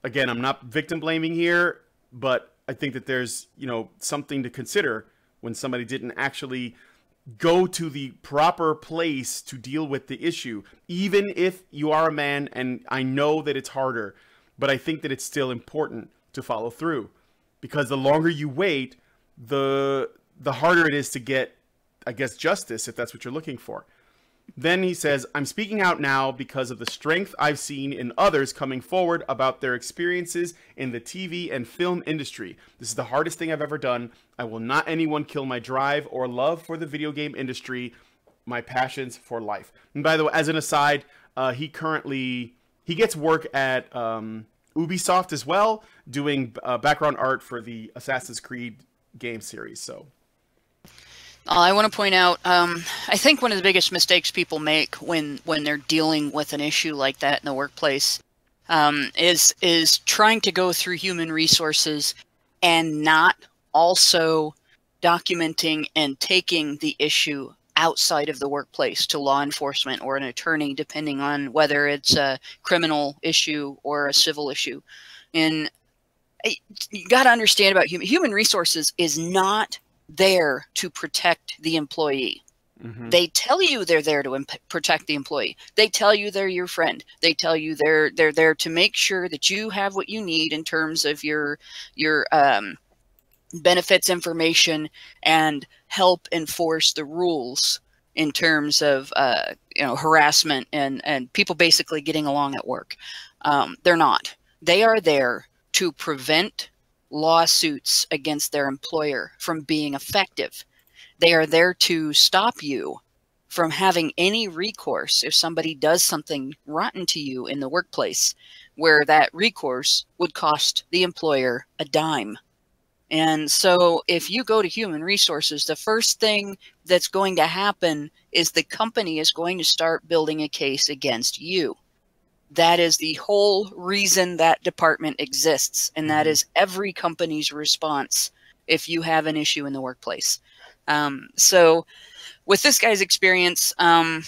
Again, I'm not victim blaming here, but I think that there's, something to consider when somebody didn't actually go to the proper place to deal with the issue, even if you are a man. And I know that it's harder, but I think that it's still important to follow through, because the longer you wait, the harder it is to get, I guess, justice, if that's what you're looking for. Then he says, I'm speaking out now because of the strength I've seen in others coming forward about their experiences in the TV and film industry. This is the hardest thing I've ever done. I will not anyone kill my drive or love for the video game industry, my passions for life. And by the way, as an aside, he gets work at Ubisoft as well, doing background art for the Assassin's Creed game series. So I want to point out, I think one of the biggest mistakes people make when they're dealing with an issue like that in the workplace is trying to go through human resources and not also documenting and taking the issue outside of the workplace to law enforcement or an attorney, depending on whether it's a criminal issue or a civil issue. And you got to understand about human resources is not there to protect the employee. Mm-hmm. They tell you they're there to protect the employee. They tell you they're your friend. They tell you they're there to make sure that you have what you need in terms of your benefits information and help enforce the rules in terms of harassment and people basically getting along at work. They're not. They are there to prevent lawsuits against their employer from being effective. They are there to stop you from having any recourse if somebody does something rotten to you in the workplace, where that recourse would cost the employer a dime. And so if you go to human resources, the first thing that's going to happen is the company is going to start building a case against you. That is the whole reason that department exists, and that is every company's response if you have an issue in the workplace. So with this guy's experience, I'm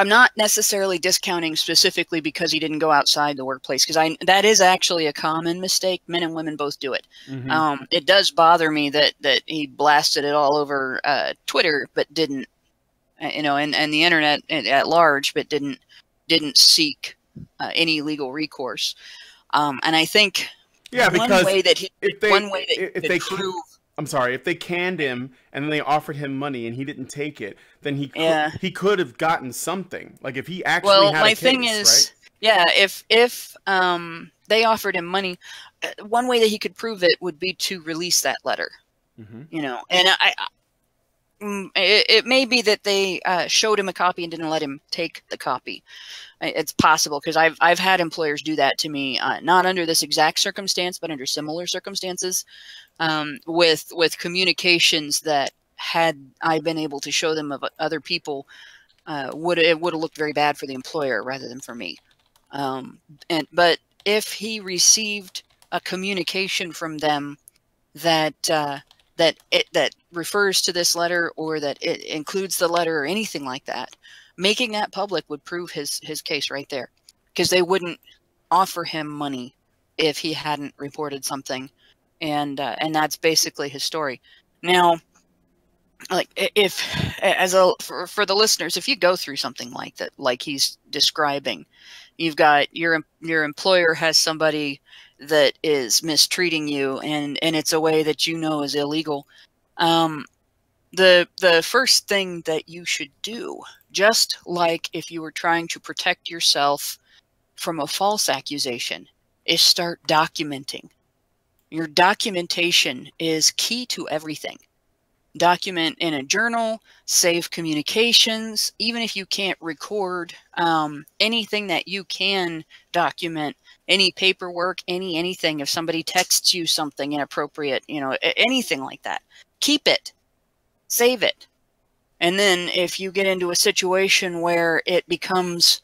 not necessarily discounting specifically because he didn't go outside the workplace, because that is actually a common mistake. Men and women both do it. Mm-hmm. It does bother me that he blasted it all over Twitter, but didn't, and the internet at large, but didn't seek any legal recourse. And I think if they canned him and then they offered him money and he didn't take it, then he could have gotten something. Like if he actually had a case, thing is, right? If they offered him money, one way that he could prove it would be to release that letter. Mm-hmm. And it may be that they showed him a copy and didn't let him take the copy. It's possible, because I've had employers do that to me, not under this exact circumstance, but under similar circumstances, with communications that, had I been able to show them of other people, would have looked very bad for the employer rather than for me. But if he received a communication from them that refers to this letter, or that it includes the letter or anything like that, making that public would prove his case right there, because they wouldn't offer him money if he hadn't reported something, and that's basically his story. Now, like if as a for the listeners, if you go through something like that, like he's describing, you've got your employer has somebody that is mistreating you, and it's a way that you know is illegal. The first thing that you should do, just like if you were trying to protect yourself from a false accusation, is start documenting. Your documentation is key to everything. Document in a journal, save communications. Even if you can't record, anything that you can document, any paperwork, anything. If somebody texts you something inappropriate, anything like that, keep it, save it. And then if you get into a situation where it becomes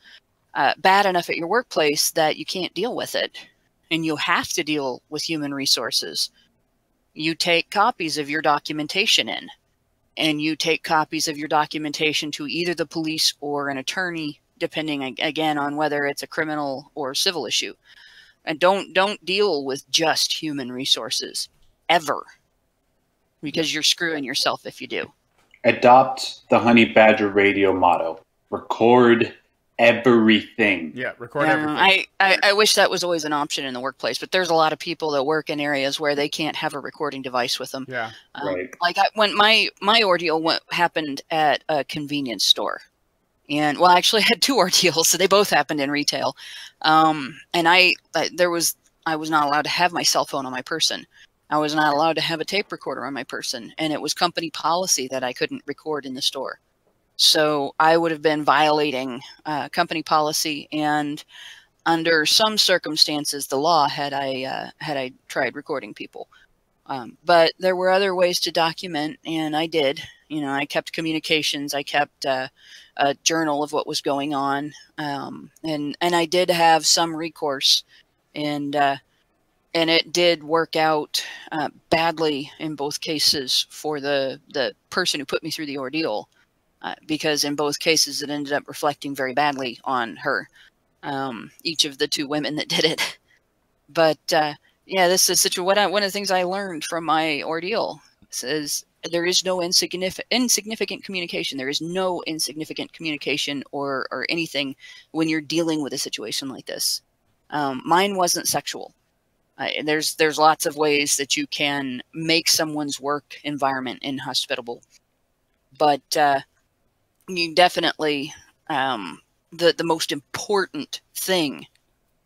bad enough at your workplace that you can't deal with it, and you have to deal with human resources, you take copies of your documentation in, and you take copies of your documentation to either the police or an attorney, depending again on whether it's a criminal or civil issue. And don't deal with just human resources ever, because you're screwing yourself if you do. Adopt the Honey Badger radio motto: record everything. Yeah, record everything. I wish that was always an option in the workplace, but there's a lot of people that work in areas where they can't have a recording device with them. Yeah, right. Like when my ordeal happened at a convenience store, and well, actually I had two ordeals, so they both happened in retail. And I was not allowed to have my cell phone on my person. I was not allowed to have a tape recorder on my person, and it was company policy that I couldn't record in the store. So I would have been violating company policy, and under some circumstances, the law had I tried recording people. But there were other ways to document, and I did. I kept communications. I kept a journal of what was going on, and I did have some recourse, and it did work out badly in both cases for the person who put me through the ordeal. Because in both cases, it ended up reflecting very badly on her, each of the two women that did it. But yeah, this is one of the things I learned from my ordeal is there is no insignificant communication. There is no insignificant communication or anything when you're dealing with a situation like this. Mine wasn't sexual. There's lots of ways that you can make someone's work environment inhospitable, but you definitely, the most important thing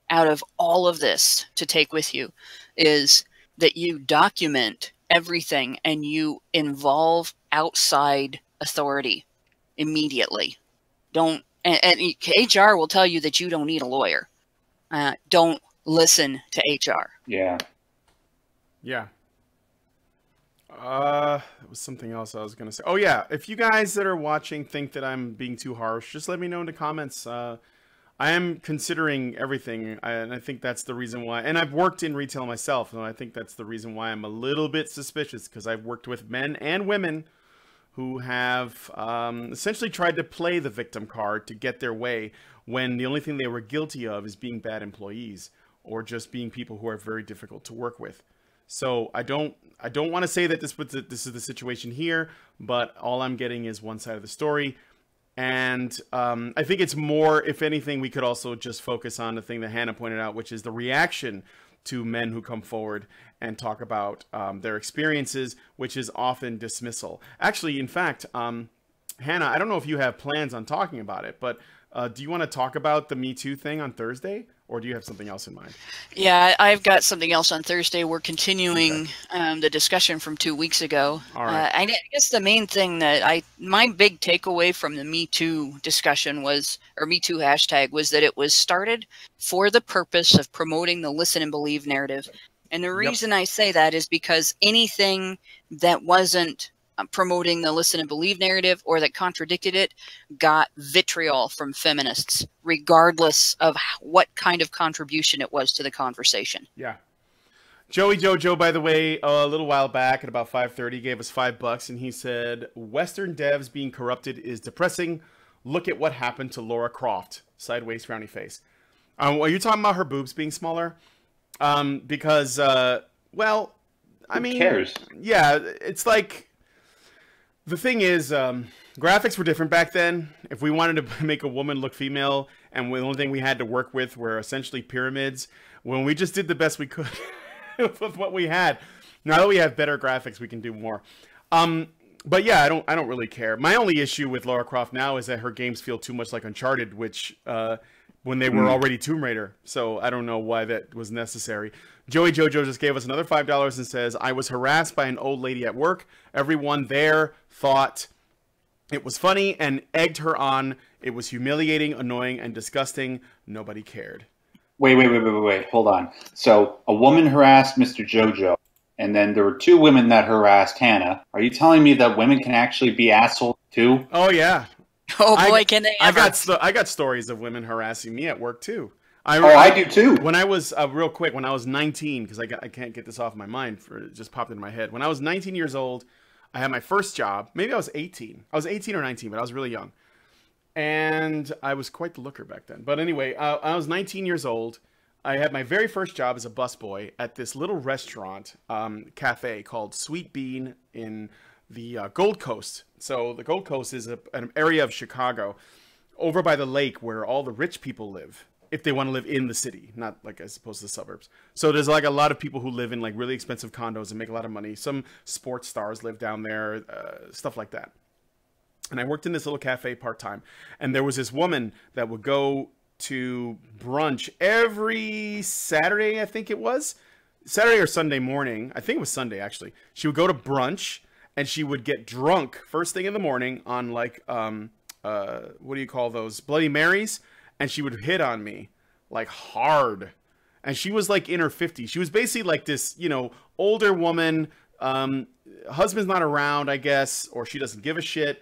out of all of this to take with you is that you document everything and you involve outside authority immediately. And HR will tell you that you don't need a lawyer. Don't listen to HR. Yeah. Yeah. It was something else I was going to say. Oh, yeah. If you guys that are watching think that I'm being too harsh, just let me know in the comments. I am considering everything, and I think that's the reason why. And I've worked in retail myself, and I think that's the reason why I'm a little bit suspicious, because I've worked with men and women who have essentially tried to play the victim card to get their way when the only thing they were guilty of is being bad employees or just being people who are very difficult to work with. So I don't want to say that this is the situation here, but all I'm getting is one side of the story. And I think it's more, if anything, we could also just focus on the thing that Hannah pointed out, which is the reaction to men who come forward and talk about their experiences, which is often dismissal. Actually, in fact, Hannah, I don't know if you have plans on talking about it, but do you want to talk about the Me Too thing on Thursday? Or do you have something else in mind? Yeah, I've got something else on Thursday. We're continuing the discussion from 2 weeks ago. All right. I guess the main thing that my big takeaway from the Me Too discussion was, or Me Too hashtag, was that it was started for the purpose of promoting the listen and believe narrative. And the reason I say that is because anything that wasn't promoting the listen and believe narrative or that contradicted it got vitriol from feminists, regardless of what kind of contribution it was to the conversation. Yeah. Joey Jojo, by the way, a little while back at about 5:30 gave us $5 and he said, Western devs being corrupted is depressing. Look at what happened to Laura Croft. Sideways frowny face. Are you talking about her boobs being smaller? Because, well, I mean, who cares? Yeah, it's like, The thing is, graphics were different back then. If we wanted to make a woman look female, and the only thing we had to work with were essentially pyramids, when we just did the best we could with what we had. Now that we have better graphics, we can do more. But yeah, I don't really care. My only issue with Lara Croft now is that her games feel too much like Uncharted, which when they were already Tomb Raider. So I don't know why that was necessary. Joey Jojo just gave us another $5 and says, I was harassed by an old lady at work. Everyone there thought it was funny and egged her on. It was humiliating, annoying, and disgusting. Nobody cared. Wait. Hold on. So a woman harassed Mr. Jojo, and then there were 2 women that harassed Hannah. Are you telling me that women can actually be assholes too? Oh, yeah. Oh, boy, can they ever. I got stories of women harassing me at work, too. I do, too. When I was, real quick, when I was 19, because I can't get this off my mind, it just popped into my head. When I was 19 years old, I had my first job. Maybe I was 18. I was 18 or 19, but I was really young. And I was quite the looker back then. But anyway, I was 19 years old. I had my very first job as a busboy at this little restaurant, cafe called Sweet Bean in the Gold Coast. So the Gold Coast is an area of Chicago over by the lake where all the rich people live, if they want to live in the city, not like as opposed to the suburbs. So there's like a lot of people who live in like really expensive condos and make a lot of money. Some sports stars live down there, stuff like that. And I worked in this little cafe part-time. And there was this woman that would go to brunch every Saturday, I think it was. Saturday or Sunday morning. I think it was Sunday, actually. She would go to brunch, and she would get drunk first thing in the morning on, like, what do you call those? Bloody Marys. And she would hit on me, like, hard. And she was, like, in her 50s. She was basically like this, you know, older woman. Husband's not around, I guess, or she doesn't give a shit.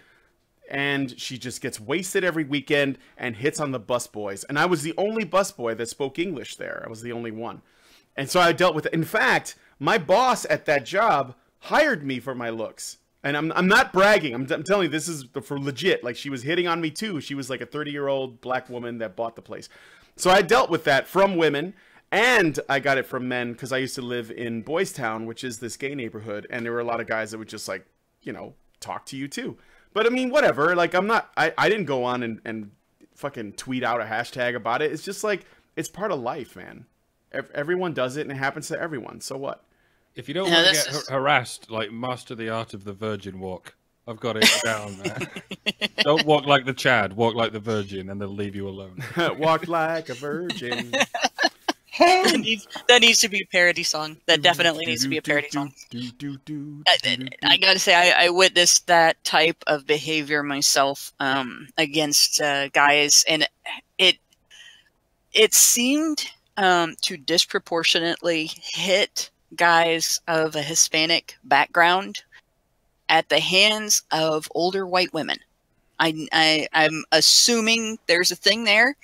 And she just gets wasted every weekend and hits on the busboys. And I was the only busboy that spoke English there. I was the only one. And so I dealt with it. In fact, my boss at that job hired me for my looks. And I'm not bragging. I'm telling you, this is for legit. Like, she was hitting on me, too. She was like a 30-year-old black woman that bought the place. So I dealt with that from women. And I got it from men because I used to live in Boys Town, which is this gay neighborhood. And there were a lot of guys that would just, like, you know, talk to you, too. But I mean, whatever. Like, I didn't go on and fucking tweet out a hashtag about it. It's just like, it's part of life, man. Everyone does it and it happens to everyone. So what? If you don't want to get harassed, like, master the art of the virgin walk. I've got it down there. Don't walk like the Chad, walk like the virgin, and they'll leave you alone. Walk like a virgin. That needs to be a parody song. That definitely needs to be a parody song. I gotta say, I witnessed that type of behavior myself against guys, and it seemed to disproportionately hit guys of a Hispanic background at the hands of older white women. I'm assuming there's a thing there,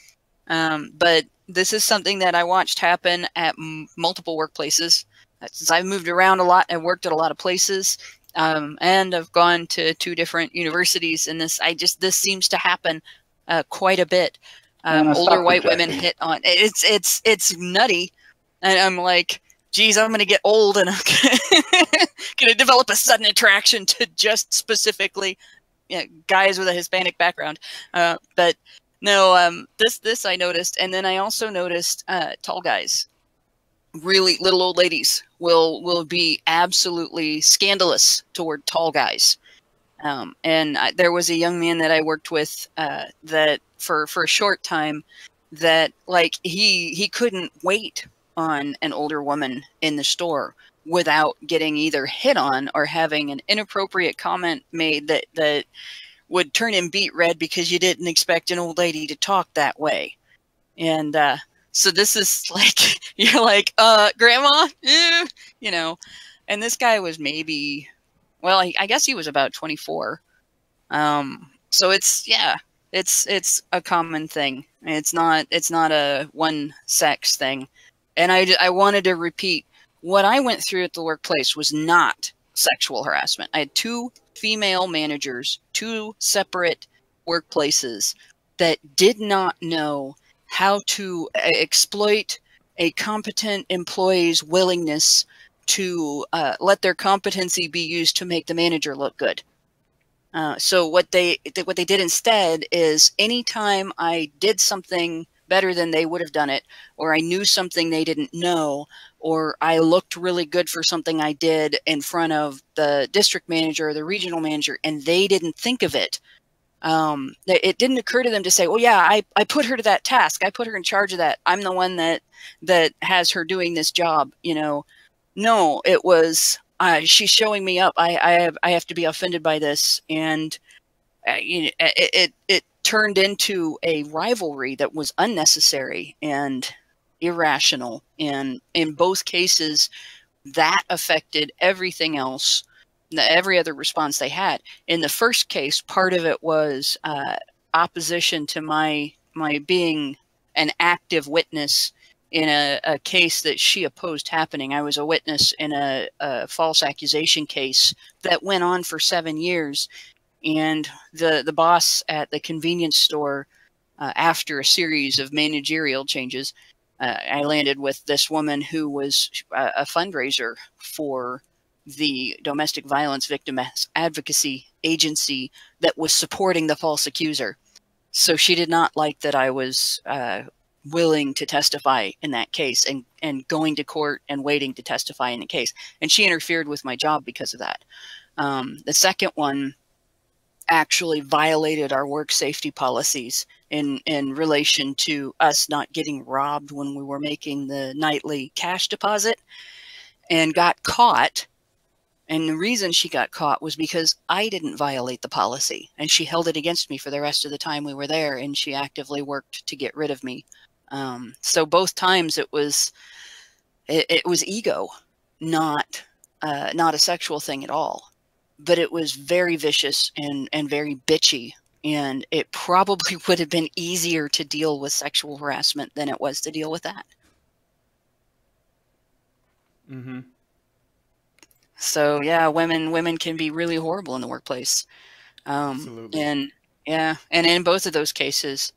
but this is something that I watched happen at multiple workplaces. Since I've moved around a lot and worked at a lot of places, and I've gone to 2 different universities, and this seems to happen quite a bit. Older white women hit on it's nutty, and I'm like, geez, I'm gonna get old, and I'm gonna develop a sudden attraction to just specifically, guys with a Hispanic background, but. No, this I noticed, and then I also noticed tall guys, really little old ladies will be absolutely scandalous toward tall guys. And there was a young man that I worked with that for a short time that, like, he couldn't wait on an older woman in the store without getting either hit on or having an inappropriate comment made that would turn him beet red because you didn't expect an old lady to talk that way. And so this is like, you're like, grandma, you know, and this guy was maybe, well, I guess he was about 24. So it's a common thing. It's not a one sex thing. And I wanted to repeat, what I went through at the workplace was not sexual harassment. I had 2 female managers, 2 separate workplaces that did not know how to exploit a competent employee's willingness to let their competency be used to make the manager look good. So what they did instead is anytime I did something better than they would have done it, or I knew something they didn't know, or I looked really good for something I did in front of the district manager or the regional manager, and they didn't think of it. It didn't occur to them to say, "Oh yeah, I put her to that task. I put her in charge of that. I'm the one that has her doing this job." You know, no, it was she's showing me up. I have to be offended by this, and it turned into a rivalry that was unnecessary and irrational. And in both cases, that affected everything else, every other response they had. In the first case, part of it was opposition to my being an active witness in a case that she opposed happening. I was a witness in a false accusation case that went on for 7 years. And the boss at the convenience store, after a series of managerial changes, I landed with this woman who was a fundraiser for the domestic violence victim advocacy agency that was supporting the false accuser. So she did not like that I was willing to testify in that case and going to court and waiting to testify in the case. And she interfered with my job because of that. The second one actually violated our work safety policies in relation to us not getting robbed when we were making the nightly cash deposit, and got caught. And the reason she got caught was because I didn't violate the policy, and she held it against me for the rest of the time we were there, and she actively worked to get rid of me. So both times it was ego, not a sexual thing at all. But it was very vicious and very bitchy, and it probably would have been easier to deal with sexual harassment than it was to deal with that. Mm-hmm. So yeah, women can be really horrible in the workplace. Absolutely. And in both of those cases,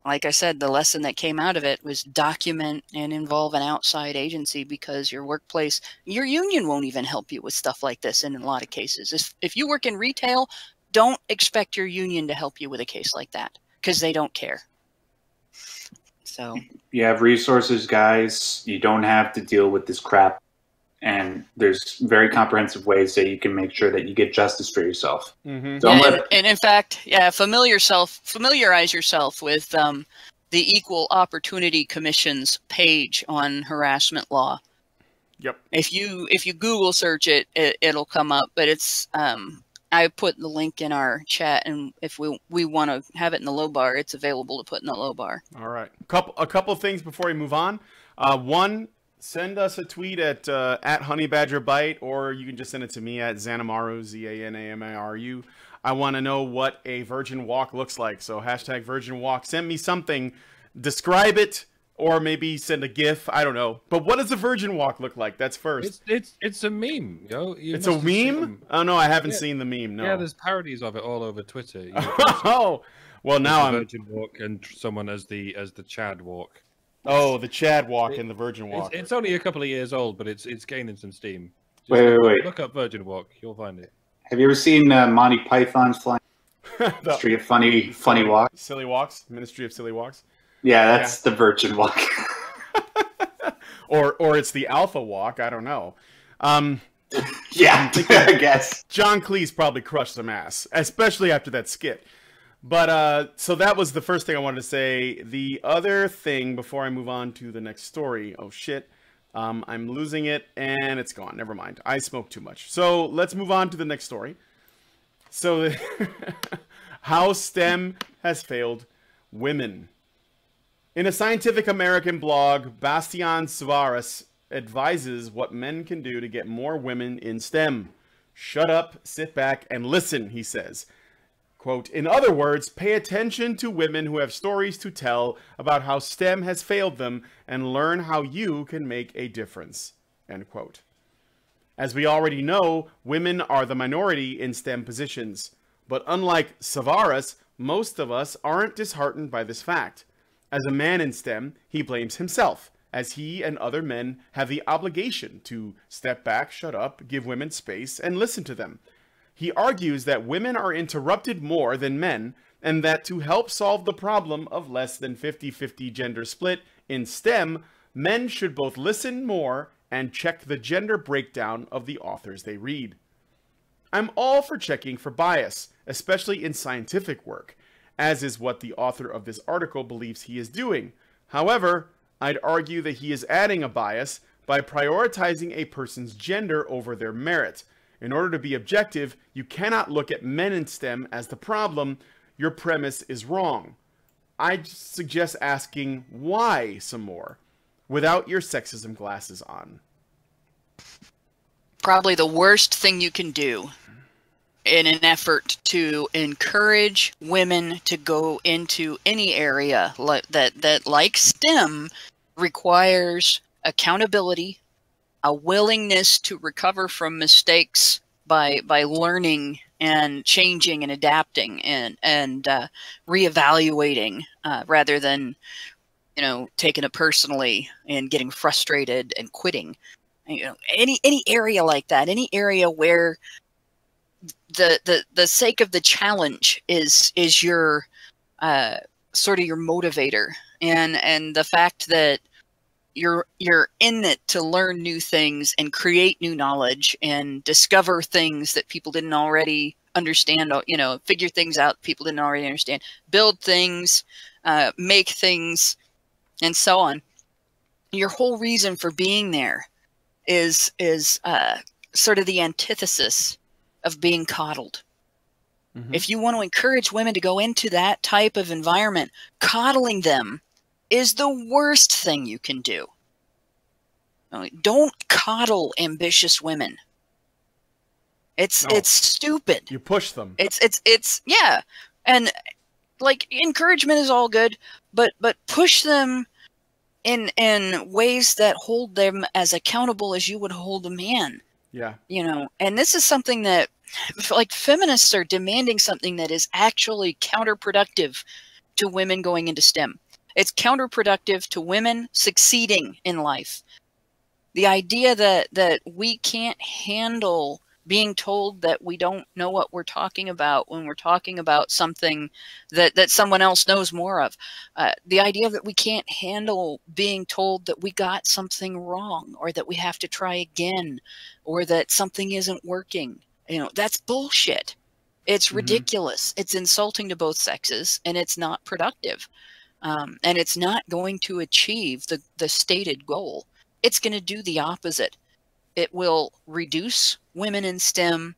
like I said, the lesson that came out of it was document and involve an outside agency, because your workplace, your union won't even help you with stuff like this in a lot of cases. If you work in retail, don't expect your union to help you with a case like that, because they don't care. So you have resources, guys. You don't have to deal with this crap. And there's very comprehensive ways that you can make sure that you get justice for yourself. Mm-hmm. And in fact, familiarize yourself with the Equal Opportunity Commission's page on harassment law. Yep. If you Google search it, it'll come up. But it's I put the link in our chat, and if we want to have it in the low bar, it's available to put in the low bar. All right. A couple things before we move on. One, send us a tweet at honeybadgerbite, or you can just send it to me at Zanamaru, Zanamaru. I want to know what a virgin walk looks like. So hashtag virgin walk. Send me something. Describe it, or maybe send a GIF. I don't know. But what does a virgin walk look like? That's first. It's a meme, yo. It's a meme? Oh no, I haven't seen the meme. No. Yeah, there's parodies of it all over Twitter. Oh, well now I'm virgin walk and someone as the Chad walk. Oh, the Chad walk and the virgin walk. It's only a couple of years old, but it's gaining some steam. Wait. Look up virgin walk. You'll find it. Have you ever seen Monty Python's Flying Ministry of Funny Walks? Silly Walks? Ministry of Silly Walks? Yeah, that's the virgin walk. or it's the Alpha Walk. I don't know. Yeah, I guess. John Cleese probably crushed some ass, especially after that skit. But so that was the first thing I wanted to say. The other thing before I move on to the next story. Oh shit. I'm losing it and it's gone. Never mind. I smoked too much. So let's move on to the next story. So how STEM has failed women. In a Scientific American blog, Bastian Suarez advises what men can do to get more women in STEM. Shut up, sit back, and listen, he says. Quote, in other words, pay attention to women who have stories to tell about how STEM has failed them and learn how you can make a difference. End quote. As we already know, women are the minority in STEM positions. But unlike Savaras, most of us aren't disheartened by this fact. As a man in STEM, he blames himself, as he and other men have the obligation to step back, shut up, give women space, and listen to them. He argues that women are interrupted more than men, and that to help solve the problem of less than 50-50 gender split in STEM, men should both listen more and check the gender breakdown of the authors they read. I'm all for checking for bias, especially in scientific work, as is what the author of this article believes he is doing. However, I'd argue that he is adding a bias by prioritizing a person's gender over their merit. In order to be objective, you cannot look at men in STEM as the problem. Your premise is wrong. I suggest asking why some more, without your sexism glasses on. Probably the worst thing you can do in an effort to encourage women to go into any area that like STEM, requires accountability, a willingness to recover from mistakes by learning and changing and adapting and reevaluating rather than, you know, taking it personally and getting frustrated and quitting. You know, any area like that, any area where the sake of the challenge is your sort of your motivator, and the fact that you're in it to learn new things and create new knowledge and discover things that people didn't already understand, you know, figure things out people didn't already understand, build things, make things, and so on. Your whole reason for being there is sort of the antithesis of being coddled. Mm-hmm. If you want to encourage women to go into that type of environment, coddling them is the worst thing you can do. Don't coddle ambitious women. It's stupid. You push them. It's yeah. And like, encouragement is all good, but push them in ways that hold them as accountable as you would hold a man. Yeah. You know, and this is something that, like, feminists are demanding something that is actually counterproductive to women going into STEM. It's counterproductive to women succeeding in life. The idea that we can't handle being told that we don't know what we're talking about when we're talking about something that someone else knows more of. The idea that we can't handle being told that we got something wrong, or that we have to try again, or that something isn't working. You know, that's bullshit. It's ridiculous. It's insulting to both sexes, and it's not productive. And it's not going to achieve the stated goal. It's going to do the opposite. It will reduce women in STEM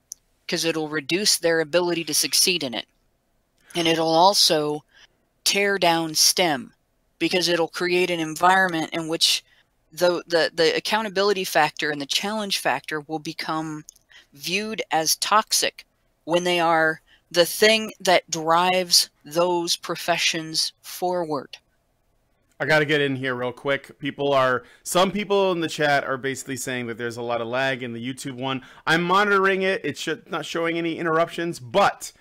because it'll reduce their ability to succeed in it. And it'll also tear down STEM because it'll create an environment in which the accountability factor and the challenge factor will become viewed as toxic when they are the thing that drives those professions forward. I got to get in here real quick. Some people in the chat are basically saying that there's a lot of lag in the YouTube one. I'm monitoring it. It's not showing any interruptions, but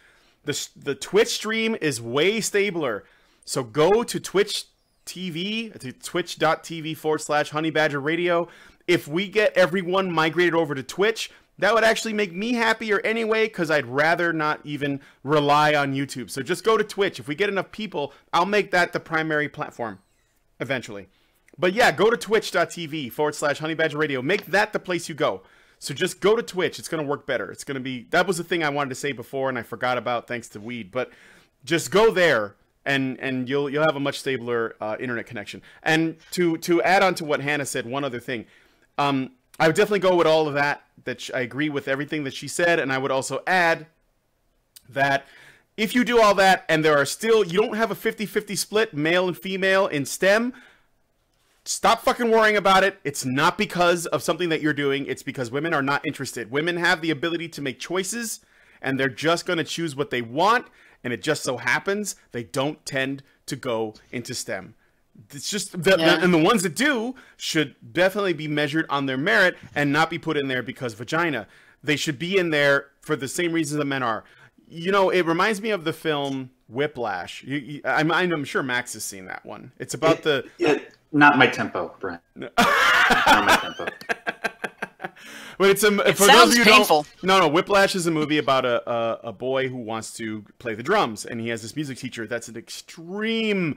the Twitch stream is way stabler. So go to Twitch TV, to twitch.tv/honeybadgerradio. If we get everyone migrated over to Twitch, that would actually make me happier anyway, because I'd rather not even rely on YouTube. So just go to Twitch. If we get enough people, I'll make that the primary platform eventually. But yeah, go to twitch.tv/honeybadgerradio. Make that the place you go. So just go to Twitch. It's going to work better. It's going to be, that was the thing I wanted to say before and I forgot about thanks to Weed. But just go there and you'll have a much stabler internet connection. And to add on to what Hannah said, one other thing. I would definitely go with all of that. I agree with everything that she said. And I would also add that if you do all that and you don't have a 50-50 split, male and female in STEM, stop fucking worrying about it. It's not because of something that you're doing. It's because women are not interested. Women have the ability to make choices, and they're just going to choose what they want. And it just so happens they don't tend to go into STEM. It's just and the ones that do should definitely be measured on their merit and not be put in there because vagina. They should be in there for the same reasons that men are. You know, it reminds me of the film Whiplash. I'm sure Max has seen that one. It's about not my tempo, Brent. Not my tempo. But it's for those of you who painful. No, Whiplash is a movie about a boy who wants to play the drums, and he has this music teacher that's an extreme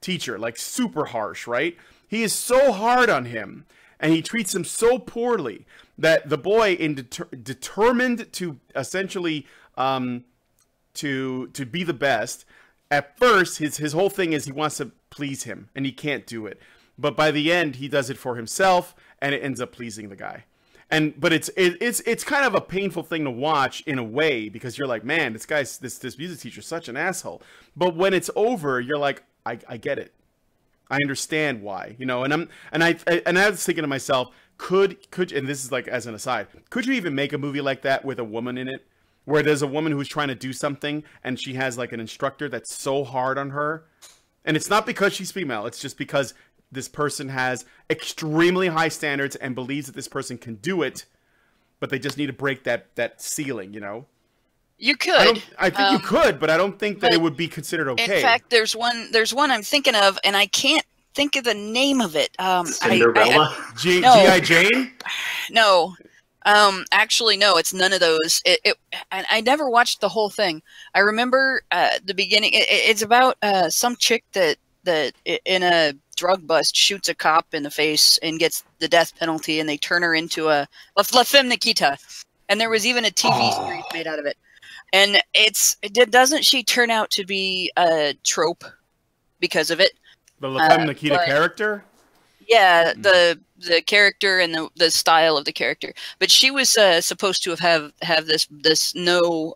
teacher, like super harsh, right? He is so hard on him, and he treats him so poorly that the boy, determined to essentially to be the best. At first, his whole thing is he wants to please him, and he can't do it. But by the end, he does it for himself, and it ends up pleasing the guy. But it's kind of a painful thing to watch in a way, because you're like, man, this music teacher's such an asshole. But when it's over, you're like, I get it. I understand why, you know. And I was thinking to myself, could and this is like as an aside, could you even make a movie like that with a woman in it, where there's a woman who's trying to do something and she has like an instructor that's so hard on her, and it's not because she's female, it's just because this person has extremely high standards and believes that this person can do it, but they just need to break that ceiling, you know? You could. I think you could, but I don't think that it would be considered okay. In fact, there's one I'm thinking of, and I can't think of the name of it. Cinderella? G.I. Jane? No. Actually, no, it's none of those. I never watched the whole thing. I remember the beginning. It's about some chick that in a drug bust shoots a cop in the face and gets the death penalty, and they turn her into a La Femme Nikita. And there was even a TV series made out of it. And doesn't she turn out to be a trope because of it? The La Femme Nikita character? Yeah, the character and the style of the character. But she was supposed to have this no,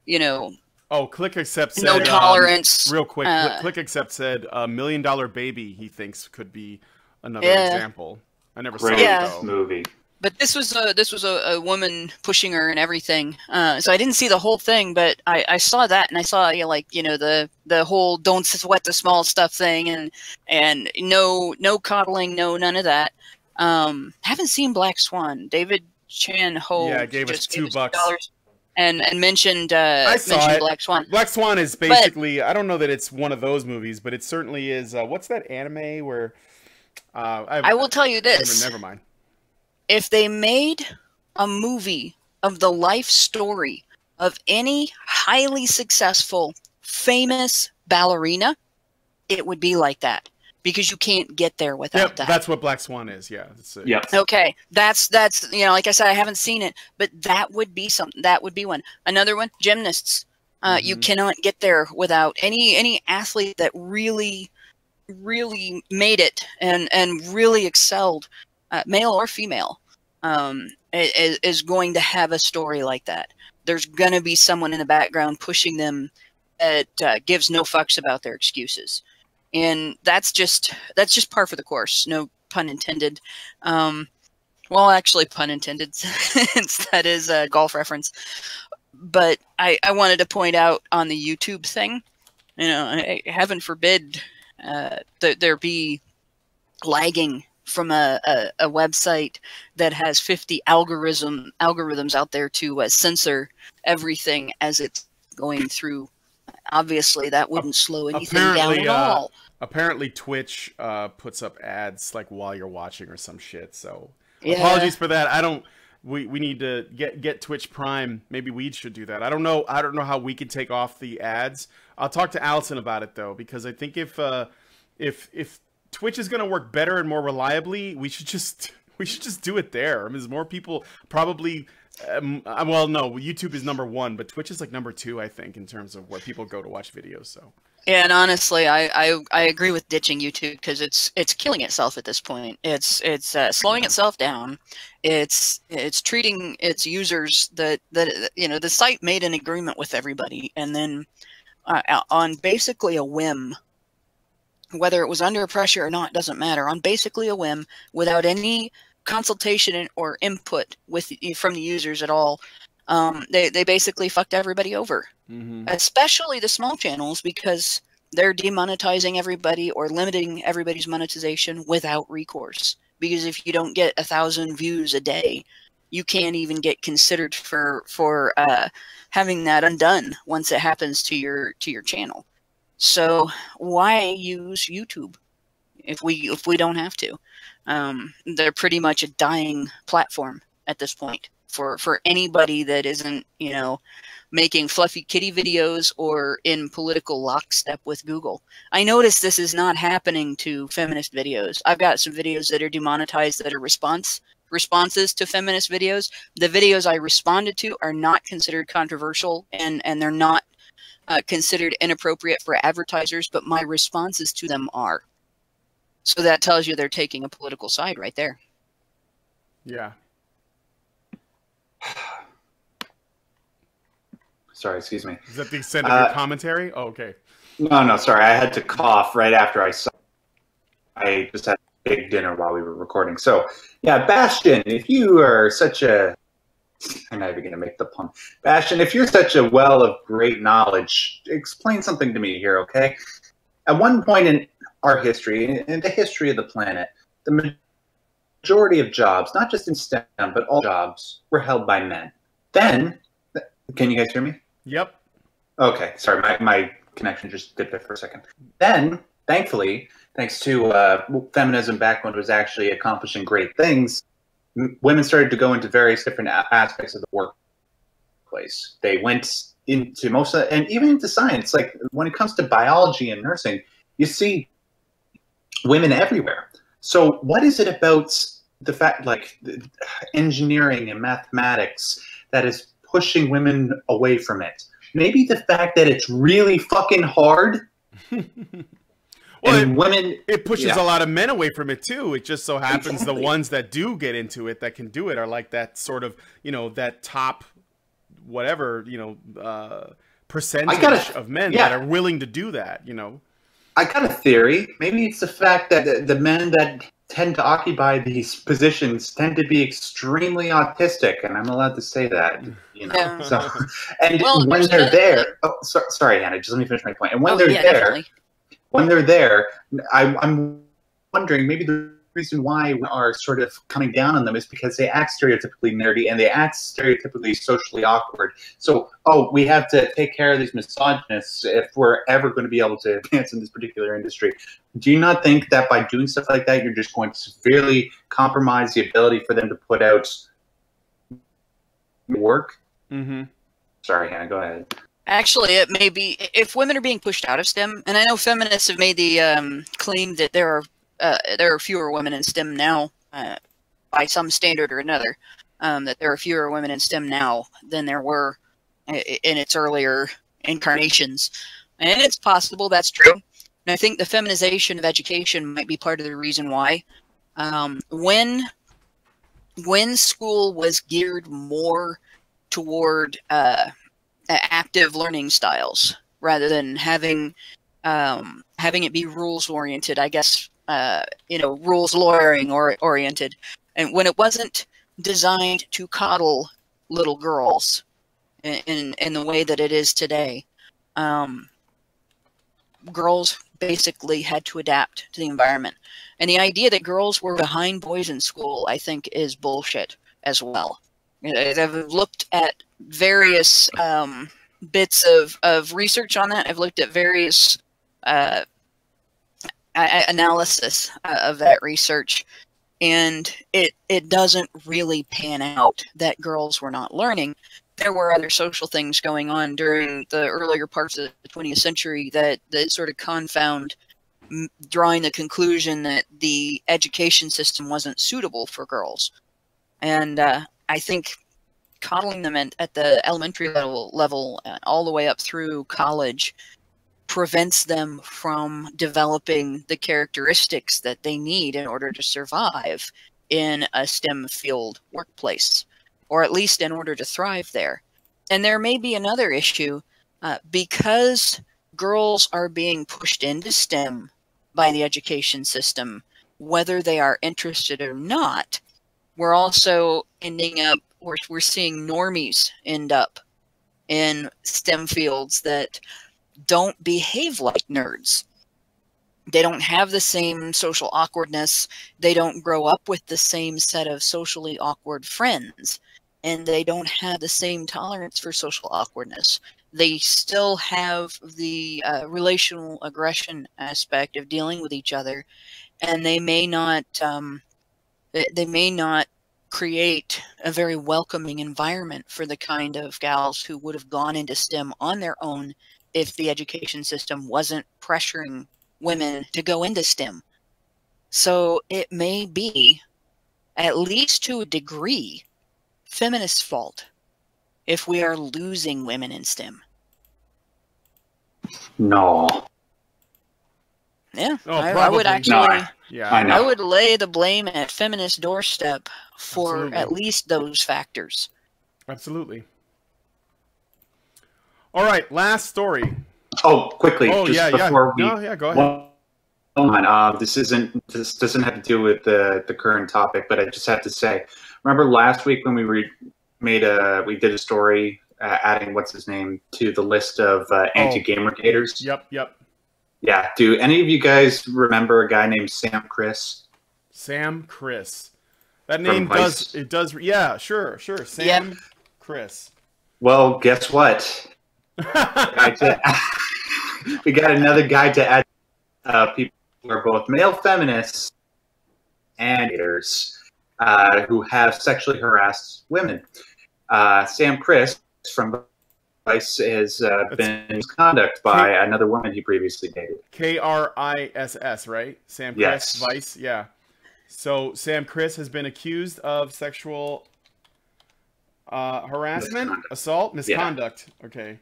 you know. Oh, Click Accept said, no tolerance. Real quick, Click Accept said $1 Million Baby he thinks could be another example. I never saw it though. Movie. But this was a woman pushing her and everything. So I didn't see the whole thing, but I saw that, and I saw the whole don't sweat the small stuff thing, and no coddling, none of that. Haven't seen Black Swan. David Chan Ho gave us $2 and mentioned Black Swan. Black Swan is basically, I don't know that it's one of those movies, but it certainly is. What's that anime where? I will tell you this. Never mind. If they made a movie of the life story of any highly successful, famous ballerina, it would be like that, because you can't get there without that. That's what Black Swan is. Yeah. Okay. That's like I said, I haven't seen it, but that would be something. That would be one. Another one, gymnasts. You cannot get there without any athlete that really, really made it and really excelled, male or female. Is going to have a story like that. There's going to be someone in the background pushing them that gives no fucks about their excuses. And that's just par for the course. No pun intended. Well, actually, pun intended, since that is a golf reference. But I wanted to point out on the YouTube thing, heaven forbid there be lagging from a website that has 50 algorithms out there to censor everything as it's going through. Obviously, that wouldn't slow anything down at all. Apparently, Twitch puts up ads like while you're watching or some shit. So apologies for that. We need to get Twitch Prime. Maybe we should do that. I don't know how we can take off the ads. I'll talk to Allison about it though, because I think if Twitch is going to work better and more reliably, we should just do it there. I mean, there's more people probably. Well, no, YouTube is #1, but Twitch is like #2, I think, in terms of where people go to watch videos. So. Yeah, and honestly, I agree with ditching YouTube, because it's killing itself at this point. It's slowing itself down. It's treating its users that the site made an agreement with everybody, and then on basically a whim. Whether it was under pressure or not doesn't matter. On basically a whim, without any consultation or input from the users at all, they basically fucked everybody over. Especially the small channels, because they're demonetizing everybody or limiting everybody's monetization without recourse. Because if you don't get 1,000 views a day, you can't even get considered for having that undone once it happens to your channel. So why use YouTube if we don't have to? They're pretty much a dying platform at this point for anybody that isn't, you know, making fluffy kitty videos or in political lockstep with Google. I notice this is not happening to feminist videos. I've got some videos that are demonetized that are responses to feminist videos. The videos I responded to are not considered controversial, and they're not considered inappropriate for advertisers, but my responses to them are. So that tells you they're taking a political side right there. Yeah. Sorry, excuse me. Is that the extent of your commentary? Oh, okay. No, sorry. I had to cough right after I saw. I just had a big dinner while we were recording. So, yeah, Bastion, if you are such a... I'm not even going to make the pun. Bastion, if you're such a well of great knowledge, explain something to me here, okay? At one point in our history, in the history of the planet, the majority of jobs, not just in STEM, but all jobs, were held by men. Then, can you guys hear me? Yep. Okay, sorry, my connection just dipped there for a second. Then, thankfully, thanks to feminism back when it was actually accomplishing great things, women started to go into various different aspects of the workplace. They went into most of, and even into science. Like when it comes to biology and nursing, you see women everywhere. So what is it about the fact, like engineering and mathematics, that is pushing women away from it? Maybe the fact that it's really fucking hard. Well, it pushes a lot of men away from it too. It just so happens the ones that do get into it, that can do it, are like that sort of, you know, that top, whatever, you know, percentage of men that are willing to do that, you know. I got a theory. Maybe it's the fact that the men that tend to occupy these positions tend to be extremely autistic, and I'm allowed to say that, you know. Yeah. So, and when they're there, sorry, Hannah, just let me finish my point. And when they're there, definitely. When they're there, I'm wondering maybe the reason why we are sort of coming down on them is because they act stereotypically nerdy and they act stereotypically socially awkward. So, we have to take care of these misogynists if we're ever going to be able to advance in this particular industry. Do you not think that by doing stuff like that, you're just going to severely compromise the ability for them to put out work? Mm-hmm. Sorry, Hannah, go ahead. Actually, it may be, if women are being pushed out of STEM, and I know feminists have made the claim that there are fewer women in STEM now, by some standard or another, that there are fewer women in STEM now than there were in its earlier incarnations. And it's possible that's true. And I think the feminization of education might be part of the reason why. When school was geared more toward active learning styles rather than having it be rules oriented, I guess, rules lawyering oriented, and when it wasn't designed to coddle little girls in the way that it is today, girls basically had to adapt to the environment. And the idea that girls were behind boys in school, I think, is bullshit as well. I've looked at various bits of research on that. I've looked at various analysis of that research, and it doesn't really pan out that girls were not learning. There were other social things going on during the earlier parts of the 20th century that sort of confound drawing the conclusion that the education system wasn't suitable for girls. And I think coddling them at the elementary level all the way up through college prevents them from developing the characteristics that they need in order to survive in a STEM field workplace, or at least in order to thrive there. And there may be another issue, because girls are being pushed into STEM by the education system, whether they are interested or not. We're also ending up, we're seeing normies end up in STEM fields that don't behave like nerds. They don't have the same social awkwardness. They don't grow up with the same set of socially awkward friends. And they don't have the same tolerance for social awkwardness. They still have the relational aggression aspect of dealing with each other. and they may not create a very welcoming environment for the kind of gals who would have gone into STEM on their own if the education system wasn't pressuring women to go into STEM. So it may be, at least to a degree, feminists' fault if we are losing women in STEM. No. Yeah, Oh, I would actually. No, Yeah, I know. I would lay the blame at feminist doorstep for Absolutely. at least those factors. absolutely. All right, last story. Oh, quickly. Oh, just yeah, before yeah. we No, yeah, go ahead. This doesn't have to do with the current topic, but I just have to say, remember last week when we did a story adding what's his name to the list of anti-gamergators? Yep. Yeah. Do any of you guys remember a guy named Sam Chris? Sam Chris. That name does. Yeah, sure. Sam Chris. Well, guess what? We got another guy to add. People who are both male feminists and haters who have sexually harassed women. Sam Chris from Vice has been misconduct by another woman he previously dated. Kriss, right? Sam Chris, Yes. Vice, yeah. So Sam Chris has been accused of sexual harassment, assault, misconduct. Yeah. Okay.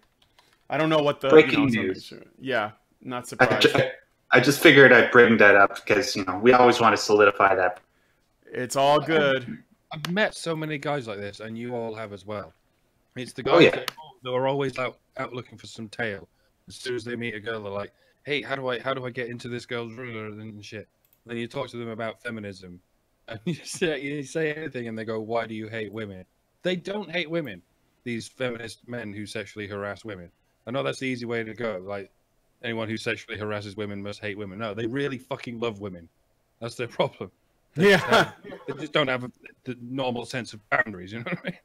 I don't know what the breaking news. Yeah, not surprised. I just figured I'd bring that up because we always want to solidify that. It's all good. I've met so many guys like this, and you all have as well. It's the guys that are always out looking for some tail. As soon as they meet a girl, they're like, "Hey, how do I get into this girl's room and shit?" Then you talk to them about feminism, and you say anything, and they go, "Why do you hate women?" They don't hate women. These feminist men who sexually harass women. I know that's the easy way to go. Like, anyone who sexually harasses women must hate women. No, they really fucking love women. That's their problem. They just don't have the normal sense of boundaries. You know what I mean?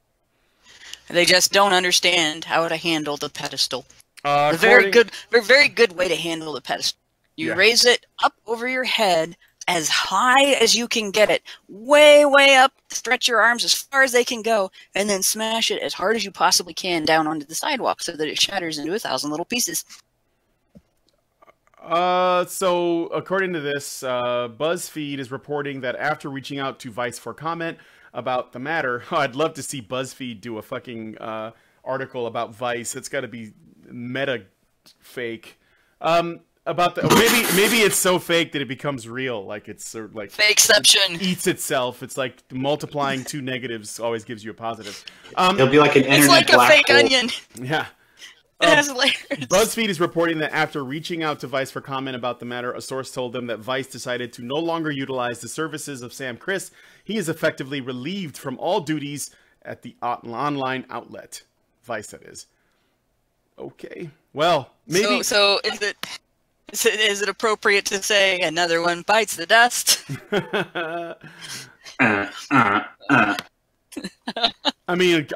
They just don't understand how to handle the pedestal. A very good way to handle the pedestal. You raise it up over your head as high as you can get it, way, way up. Stretch your arms as far as they can go, and then smash it as hard as you possibly can down onto the sidewalk so that it shatters into 1,000 little pieces. So according to this, BuzzFeed is reporting that after reaching out to Vice for comment about the matter, I'd love to see BuzzFeed do a fucking article about Vice. It's got to be meta fake. About the maybe it's so fake that it becomes real, like it's sort of like fakeception eats itself. It's like multiplying two negatives always gives you a positive. It'll be like an internet. It's like a fake onion. Yeah. BuzzFeed is reporting that after reaching out to Vice for comment about the matter, a source told them that Vice decided to no longer utilize the services of Sam Chris. He is effectively relieved from all duties at the online outlet. Vice, that is. Okay. Well, maybe. So is it appropriate to say another one bites the dust? I mean,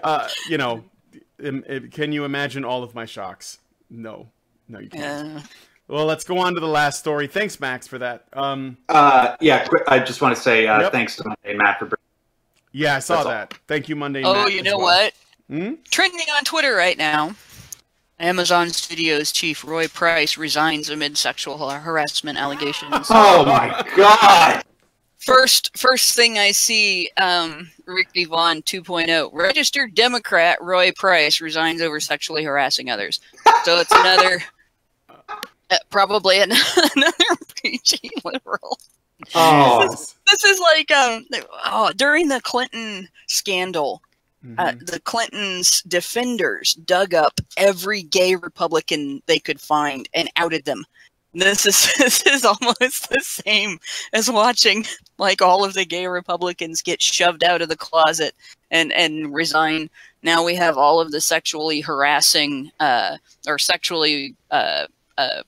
can you imagine all of my shocks? No, you can't. Well, let's go on to the last story. Thanks, Max, for that. I just want to say thanks to Monday Matt for bringing. Yeah, I saw that. Thank you, Monday. Oh, Matt, you know what? Hmm? Trending on Twitter right now. Amazon Studios chief Roy Price resigns amid sexual harassment allegations. Oh my God! First thing I see, Ricky Vaughn 2.0. Registered Democrat Roy Price resigns over sexually harassing others. So it's another, probably another preachy liberal. Oh. This is like during the Clinton scandal. The Clintons' defenders dug up every gay Republican they could find and outed them. This is almost the same as watching like all of the gay Republicans get shoved out of the closet and resign. Now we have all of the sexually harassing or sexually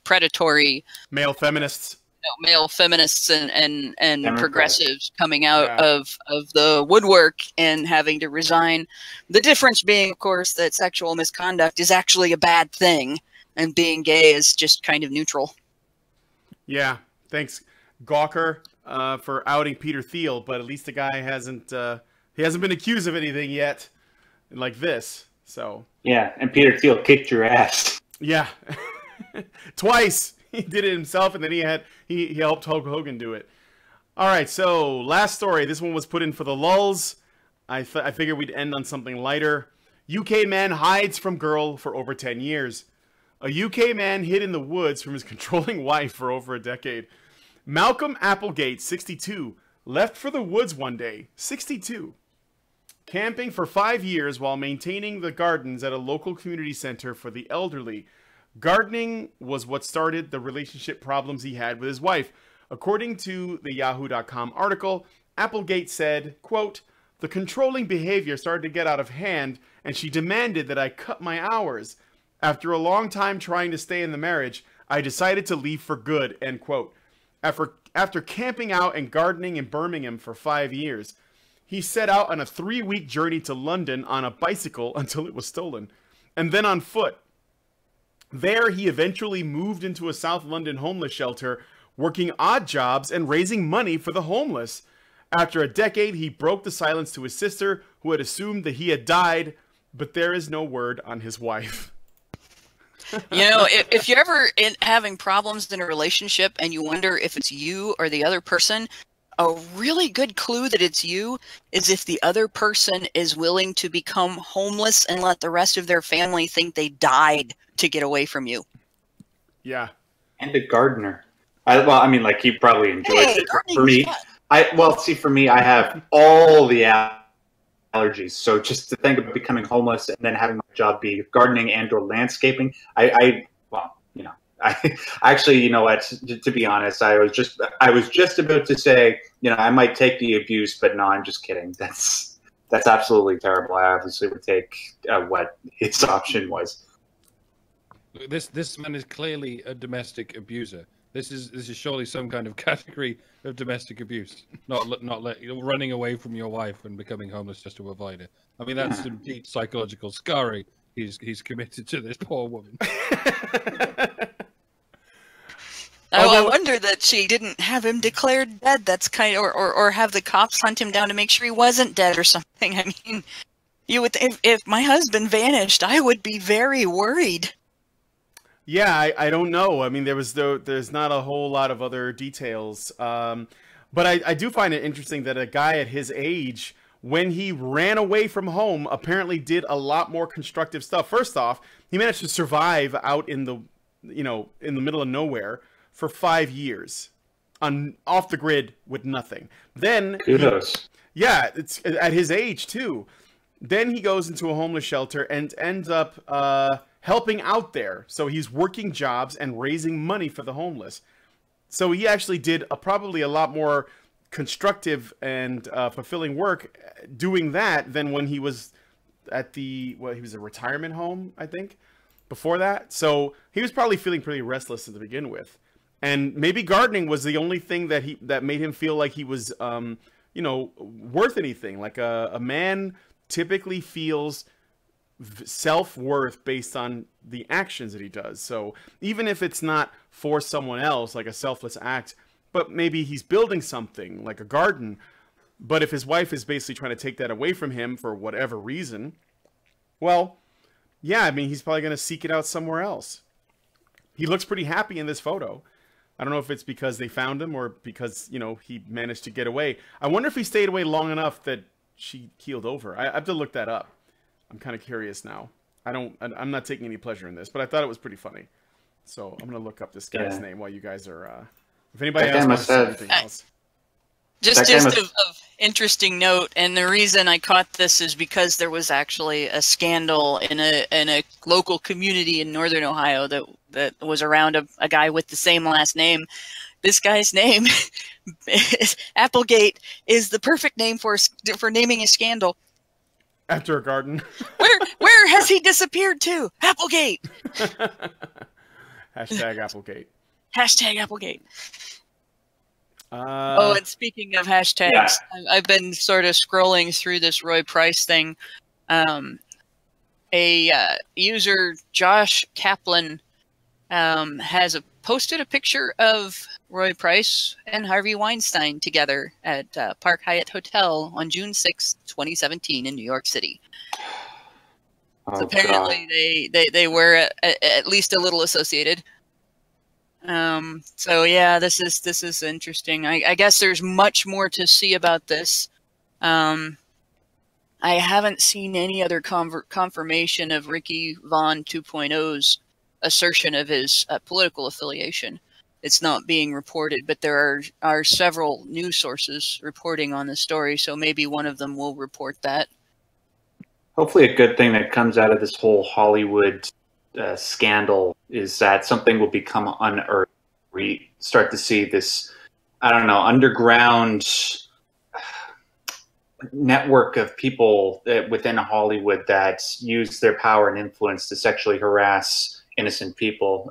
predatory male feminists. Male feminists and progressives coming out of the woodwork and having to resign. The difference being, of course, that sexual misconduct is actually a bad thing and being gay is just kind of neutral. Yeah. Thanks, Gawker. for outing Peter Thiel, but at least the guy hasn't been accused of anything yet, like this. So yeah, and Peter Thiel kicked your ass. Yeah, twice. He did it himself, and then he helped Hulk Hogan do it. All right, so last story. This one was put in for the lulz. I figured we'd end on something lighter. UK man hides from girl for over 10 years. A UK man hid in the woods from his controlling wife for over a decade. Malcolm Applegate, 62, left for the woods one day, 62, camping for 5 years while maintaining the gardens at a local community center for the elderly. Gardening was what started the relationship problems he had with his wife. According to the Yahoo.com article, Applegate said, quote, "The controlling behavior started to get out of hand, and she demanded that I cut my hours. After a long time trying to stay in the marriage, I decided to leave for good," end quote. After camping out and gardening in Birmingham for 5 years, he set out on a 3-week journey to London on a bicycle until it was stolen, and then on foot. There, he eventually moved into a South London homeless shelter, working odd jobs and raising money for the homeless. After a decade, he broke the silence to his sister, who had assumed that he had died, but there is no word on his wife. You know, if you're ever having problems in a relationship and you wonder if it's you or the other person, a really good clue that it's you is if the other person is willing to become homeless and let the rest of their family think they died to get away from you. Yeah. And a gardener. Well, I mean, like, he probably enjoys it. For me, for me, I have all the allergies. So just to think about becoming homeless and then having my job be gardening and or landscaping, I actually, you know what, to be honest, I was just about to say, you know, I might take the abuse, but no, I'm just kidding. That's absolutely terrible. I obviously would take what his option was. This man is clearly a domestic abuser. This is surely some kind of category of domestic abuse. Not running away from your wife and becoming homeless just to avoid it. I mean, that's some deep psychological scarring he's committed to this poor woman. I wonder that she didn't have him declared dead. That's kind of, or have the cops hunt him down to make sure he wasn't dead or something. I mean, you would if my husband vanished, I would be very worried. Yeah, I don't know. I mean, there's not a whole lot of other details. But I do find it interesting that a guy at his age, when he ran away from home, apparently did a lot more constructive stuff. First off, he managed to survive out in the middle of nowhere for 5 years, off the grid with nothing. Then kudos. It's at his age too. Then he goes into a homeless shelter and ends up helping out there. So he's working jobs and raising money for the homeless. So he actually did probably a lot more constructive and fulfilling work doing that than when he was at he was a retirement home, I think, before that. So he was probably feeling pretty restless to begin with. And maybe gardening was the only thing that made him feel like he was, worth anything. Like a man typically feels self-worth based on the actions that he does. So even if it's not for someone else, like a selfless act, but maybe he's building something like a garden, but if his wife is basically trying to take that away from him for whatever reason, well, yeah, I mean, he's probably going to seek it out somewhere else. He looks pretty happy in this photo. I don't know if it's because they found him or because, he managed to get away. I wonder if he stayed away long enough that she keeled over. I have to look that up. I'm kind of curious now. I'm not taking any pleasure in this, but I thought it was pretty funny. So I'm going to look up this guy's name while you guys are, if anybody else wants to say anything else. Just of interesting note, and the reason I caught this is because there was actually a scandal in a local community in Northern Ohio that was around a guy with the same last name. This guy's name, Applegate, is the perfect name for naming a scandal. After a garden. Where has he disappeared to? Applegate. Hashtag Applegate. Hashtag Applegate. And speaking of hashtags, I've been sort of scrolling through this Roy Price thing. A user, Josh Kaplan, has posted a picture of Roy Price and Harvey Weinstein together at Park Hyatt Hotel on June 6, 2017 in New York City. So apparently they were at least a little associated. So yeah, this is interesting. I guess there's much more to see about this. I haven't seen any other confirmation of Ricky Vaughn 2.0's assertion of his political affiliation. It's not being reported, but there are several news sources reporting on the story, so maybe one of them will report that. Hopefully a good thing that comes out of this whole Hollywood scandal is that something will become unearthed. We start to see this, I don't know, underground network of people within Hollywood that use their power and influence to sexually harass innocent people,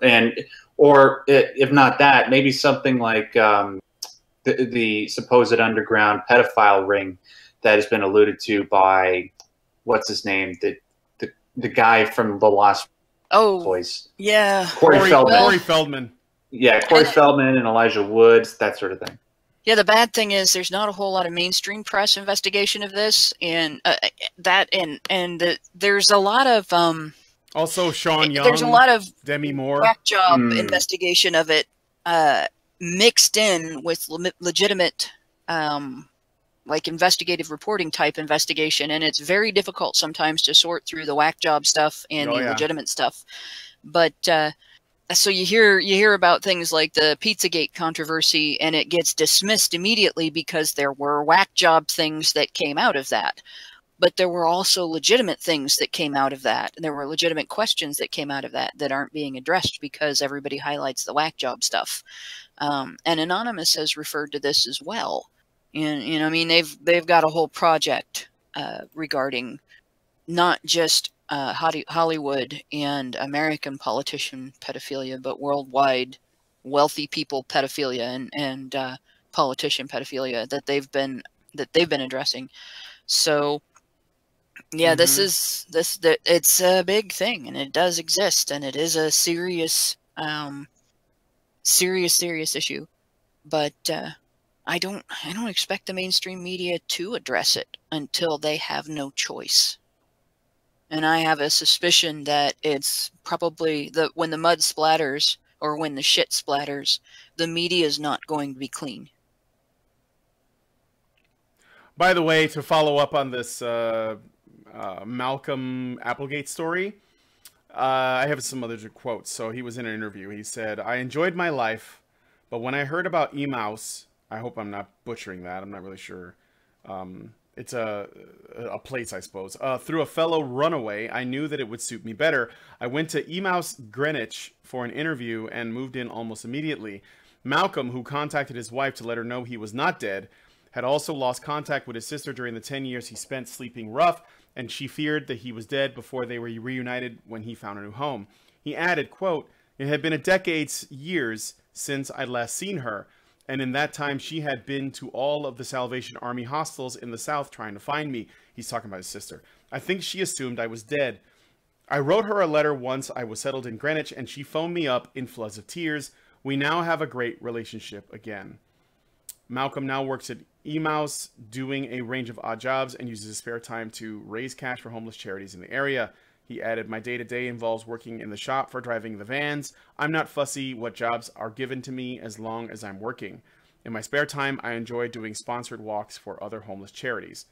or if not that, maybe something like the supposed underground pedophile ring that has been alluded to by what's his name, the guy from the Lost Boys. Yeah, Corey Feldman. Yeah, Corey Feldman and Elijah Woods, that sort of thing. Yeah, the bad thing is there's not a whole lot of mainstream press investigation of this, and there's a lot of also Sean Young. There's a lot of Demi Moore whack job investigation of it mixed in with legitimate like investigative reporting type investigation, and it's very difficult sometimes to sort through the whack job stuff and the legitimate stuff. But so you hear about things like the Pizzagate controversy, and it gets dismissed immediately because there were whack job things that came out of that. But there were also legitimate things that came out of that, and there were legitimate questions that came out of that aren't being addressed because everybody highlights the whack job stuff. And Anonymous has referred to this as well. And I mean, they've got a whole project regarding not just Hollywood and American politician pedophilia, but worldwide wealthy people pedophilia and politician pedophilia that they've been addressing. So yeah, it's a big thing, and it does exist, and it is a serious issue. But I don't expect the mainstream media to address it until they have no choice. And I have a suspicion that it's probably when the mud splatters or when the shit splatters, the media is not going to be clean. By the way, to follow up on this Malcolm Applegate story, I have some other quotes. So he was in an interview. He said, "I enjoyed my life, but when I heard about Emaus," I hope I'm not butchering that, I'm not really sure. It's a place, I suppose. "Through a fellow runaway, I knew that it would suit me better. I went to Emaus Greenwich for an interview and moved in almost immediately. Malcolm, who contacted his wife to let her know he was not dead, had also lost contact with his sister during the 10 years he spent sleeping rough, and she feared that he was dead before they were reunited when he found a new home." He added, quote, "It had been years since I'd last seen her, and in that time she had been to all of the Salvation Army hostels in the South trying to find me." He's talking about his sister. "I think she assumed I was dead. I wrote her a letter once I was settled in Greenwich, and she phoned me up in floods of tears. We now have a great relationship again." Malcolm now works at Emaus, doing a range of odd jobs, and uses his spare time to raise cash for homeless charities in the area. He added, "My day-to-day involves working in the shop for driving the vans. I'm not fussy what jobs are given to me as long as I'm working. In my spare time, I enjoy doing sponsored walks for other homeless charities.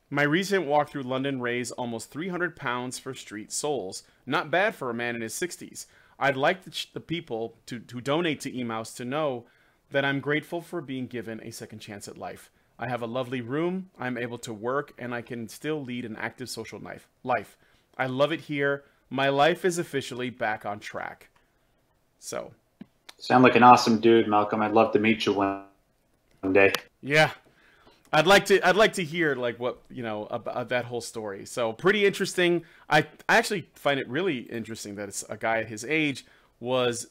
My recent walk through London raised almost £300 for Street Souls. Not bad for a man in his 60s. I'd like the people who donate to Emaus to know that I'm grateful for being given a second chance at life. I have a lovely room, I'm able to work, and I can still lead an active social life. I love it here. My life is officially back on track." So, sound like an awesome dude, Malcolm. I'd love to meet you one day. Yeah, I'd like to hear like what about that whole story. So pretty interesting. I actually find it really interesting that it's a guy at his age was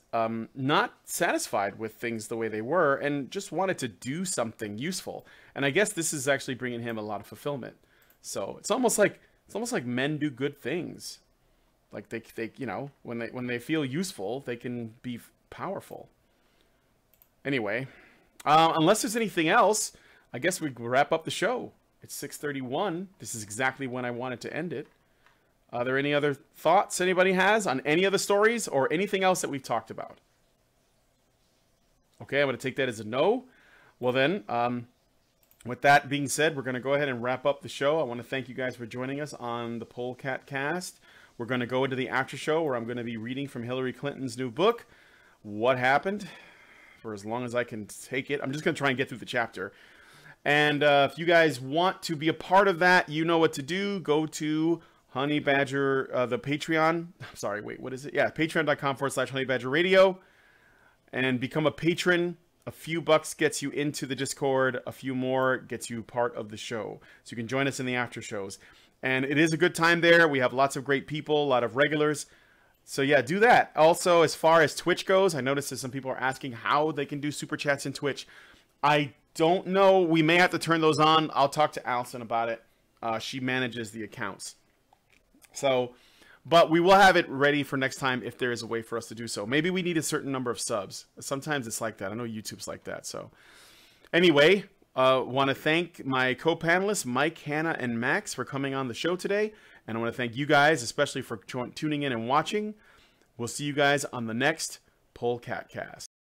not satisfied with things the way they were and just wanted to do something useful. And I guess this is actually bringing him a lot of fulfillment. So it's almost like men do good things. Like they when they feel useful, they can be powerful. Anyway, unless there's anything else, I guess we wrap up the show. It's 6:31. This is exactly when I wanted to end it. Are there any other thoughts anybody has on any of the stories or anything else that we've talked about? Okay, I'm going to take that as a no. Well then, with that being said, we're going to go ahead and wrap up the show. I want to thank you guys for joining us on the Polecat Cast. We're going to go into the after show where I'm going to be reading from Hillary Clinton's new book, What Happened, for as long as I can take it. I'm just going to try and get through the chapter. And if you guys want to be a part of that, you know what to do. Go to Honey Badger, the Patreon. Sorry, wait, what is it? Yeah, patreon.com/honeybadgerradio. And become a patron. A few bucks gets you into the Discord. A few more gets you part of the show. So you can join us in the after shows. And it is a good time there. We have lots of great people, a lot of regulars. So yeah, do that. Also, as far as Twitch goes, I noticed that some people are asking how they can do super chats in Twitch. I don't know. We may have to turn those on. I'll talk to Allison about it. She manages the accounts. So, but we will have it ready for next time if there is a way for us to do so. Maybe we need a certain number of subs. Sometimes it's like that. I know YouTube's like that. So anyway, want to thank my co-panelists, Mike, Hannah, and Max, for coming on the show today. And I want to thank you guys, especially for tuning in and watching. We'll see you guys on the next Polecat Cast.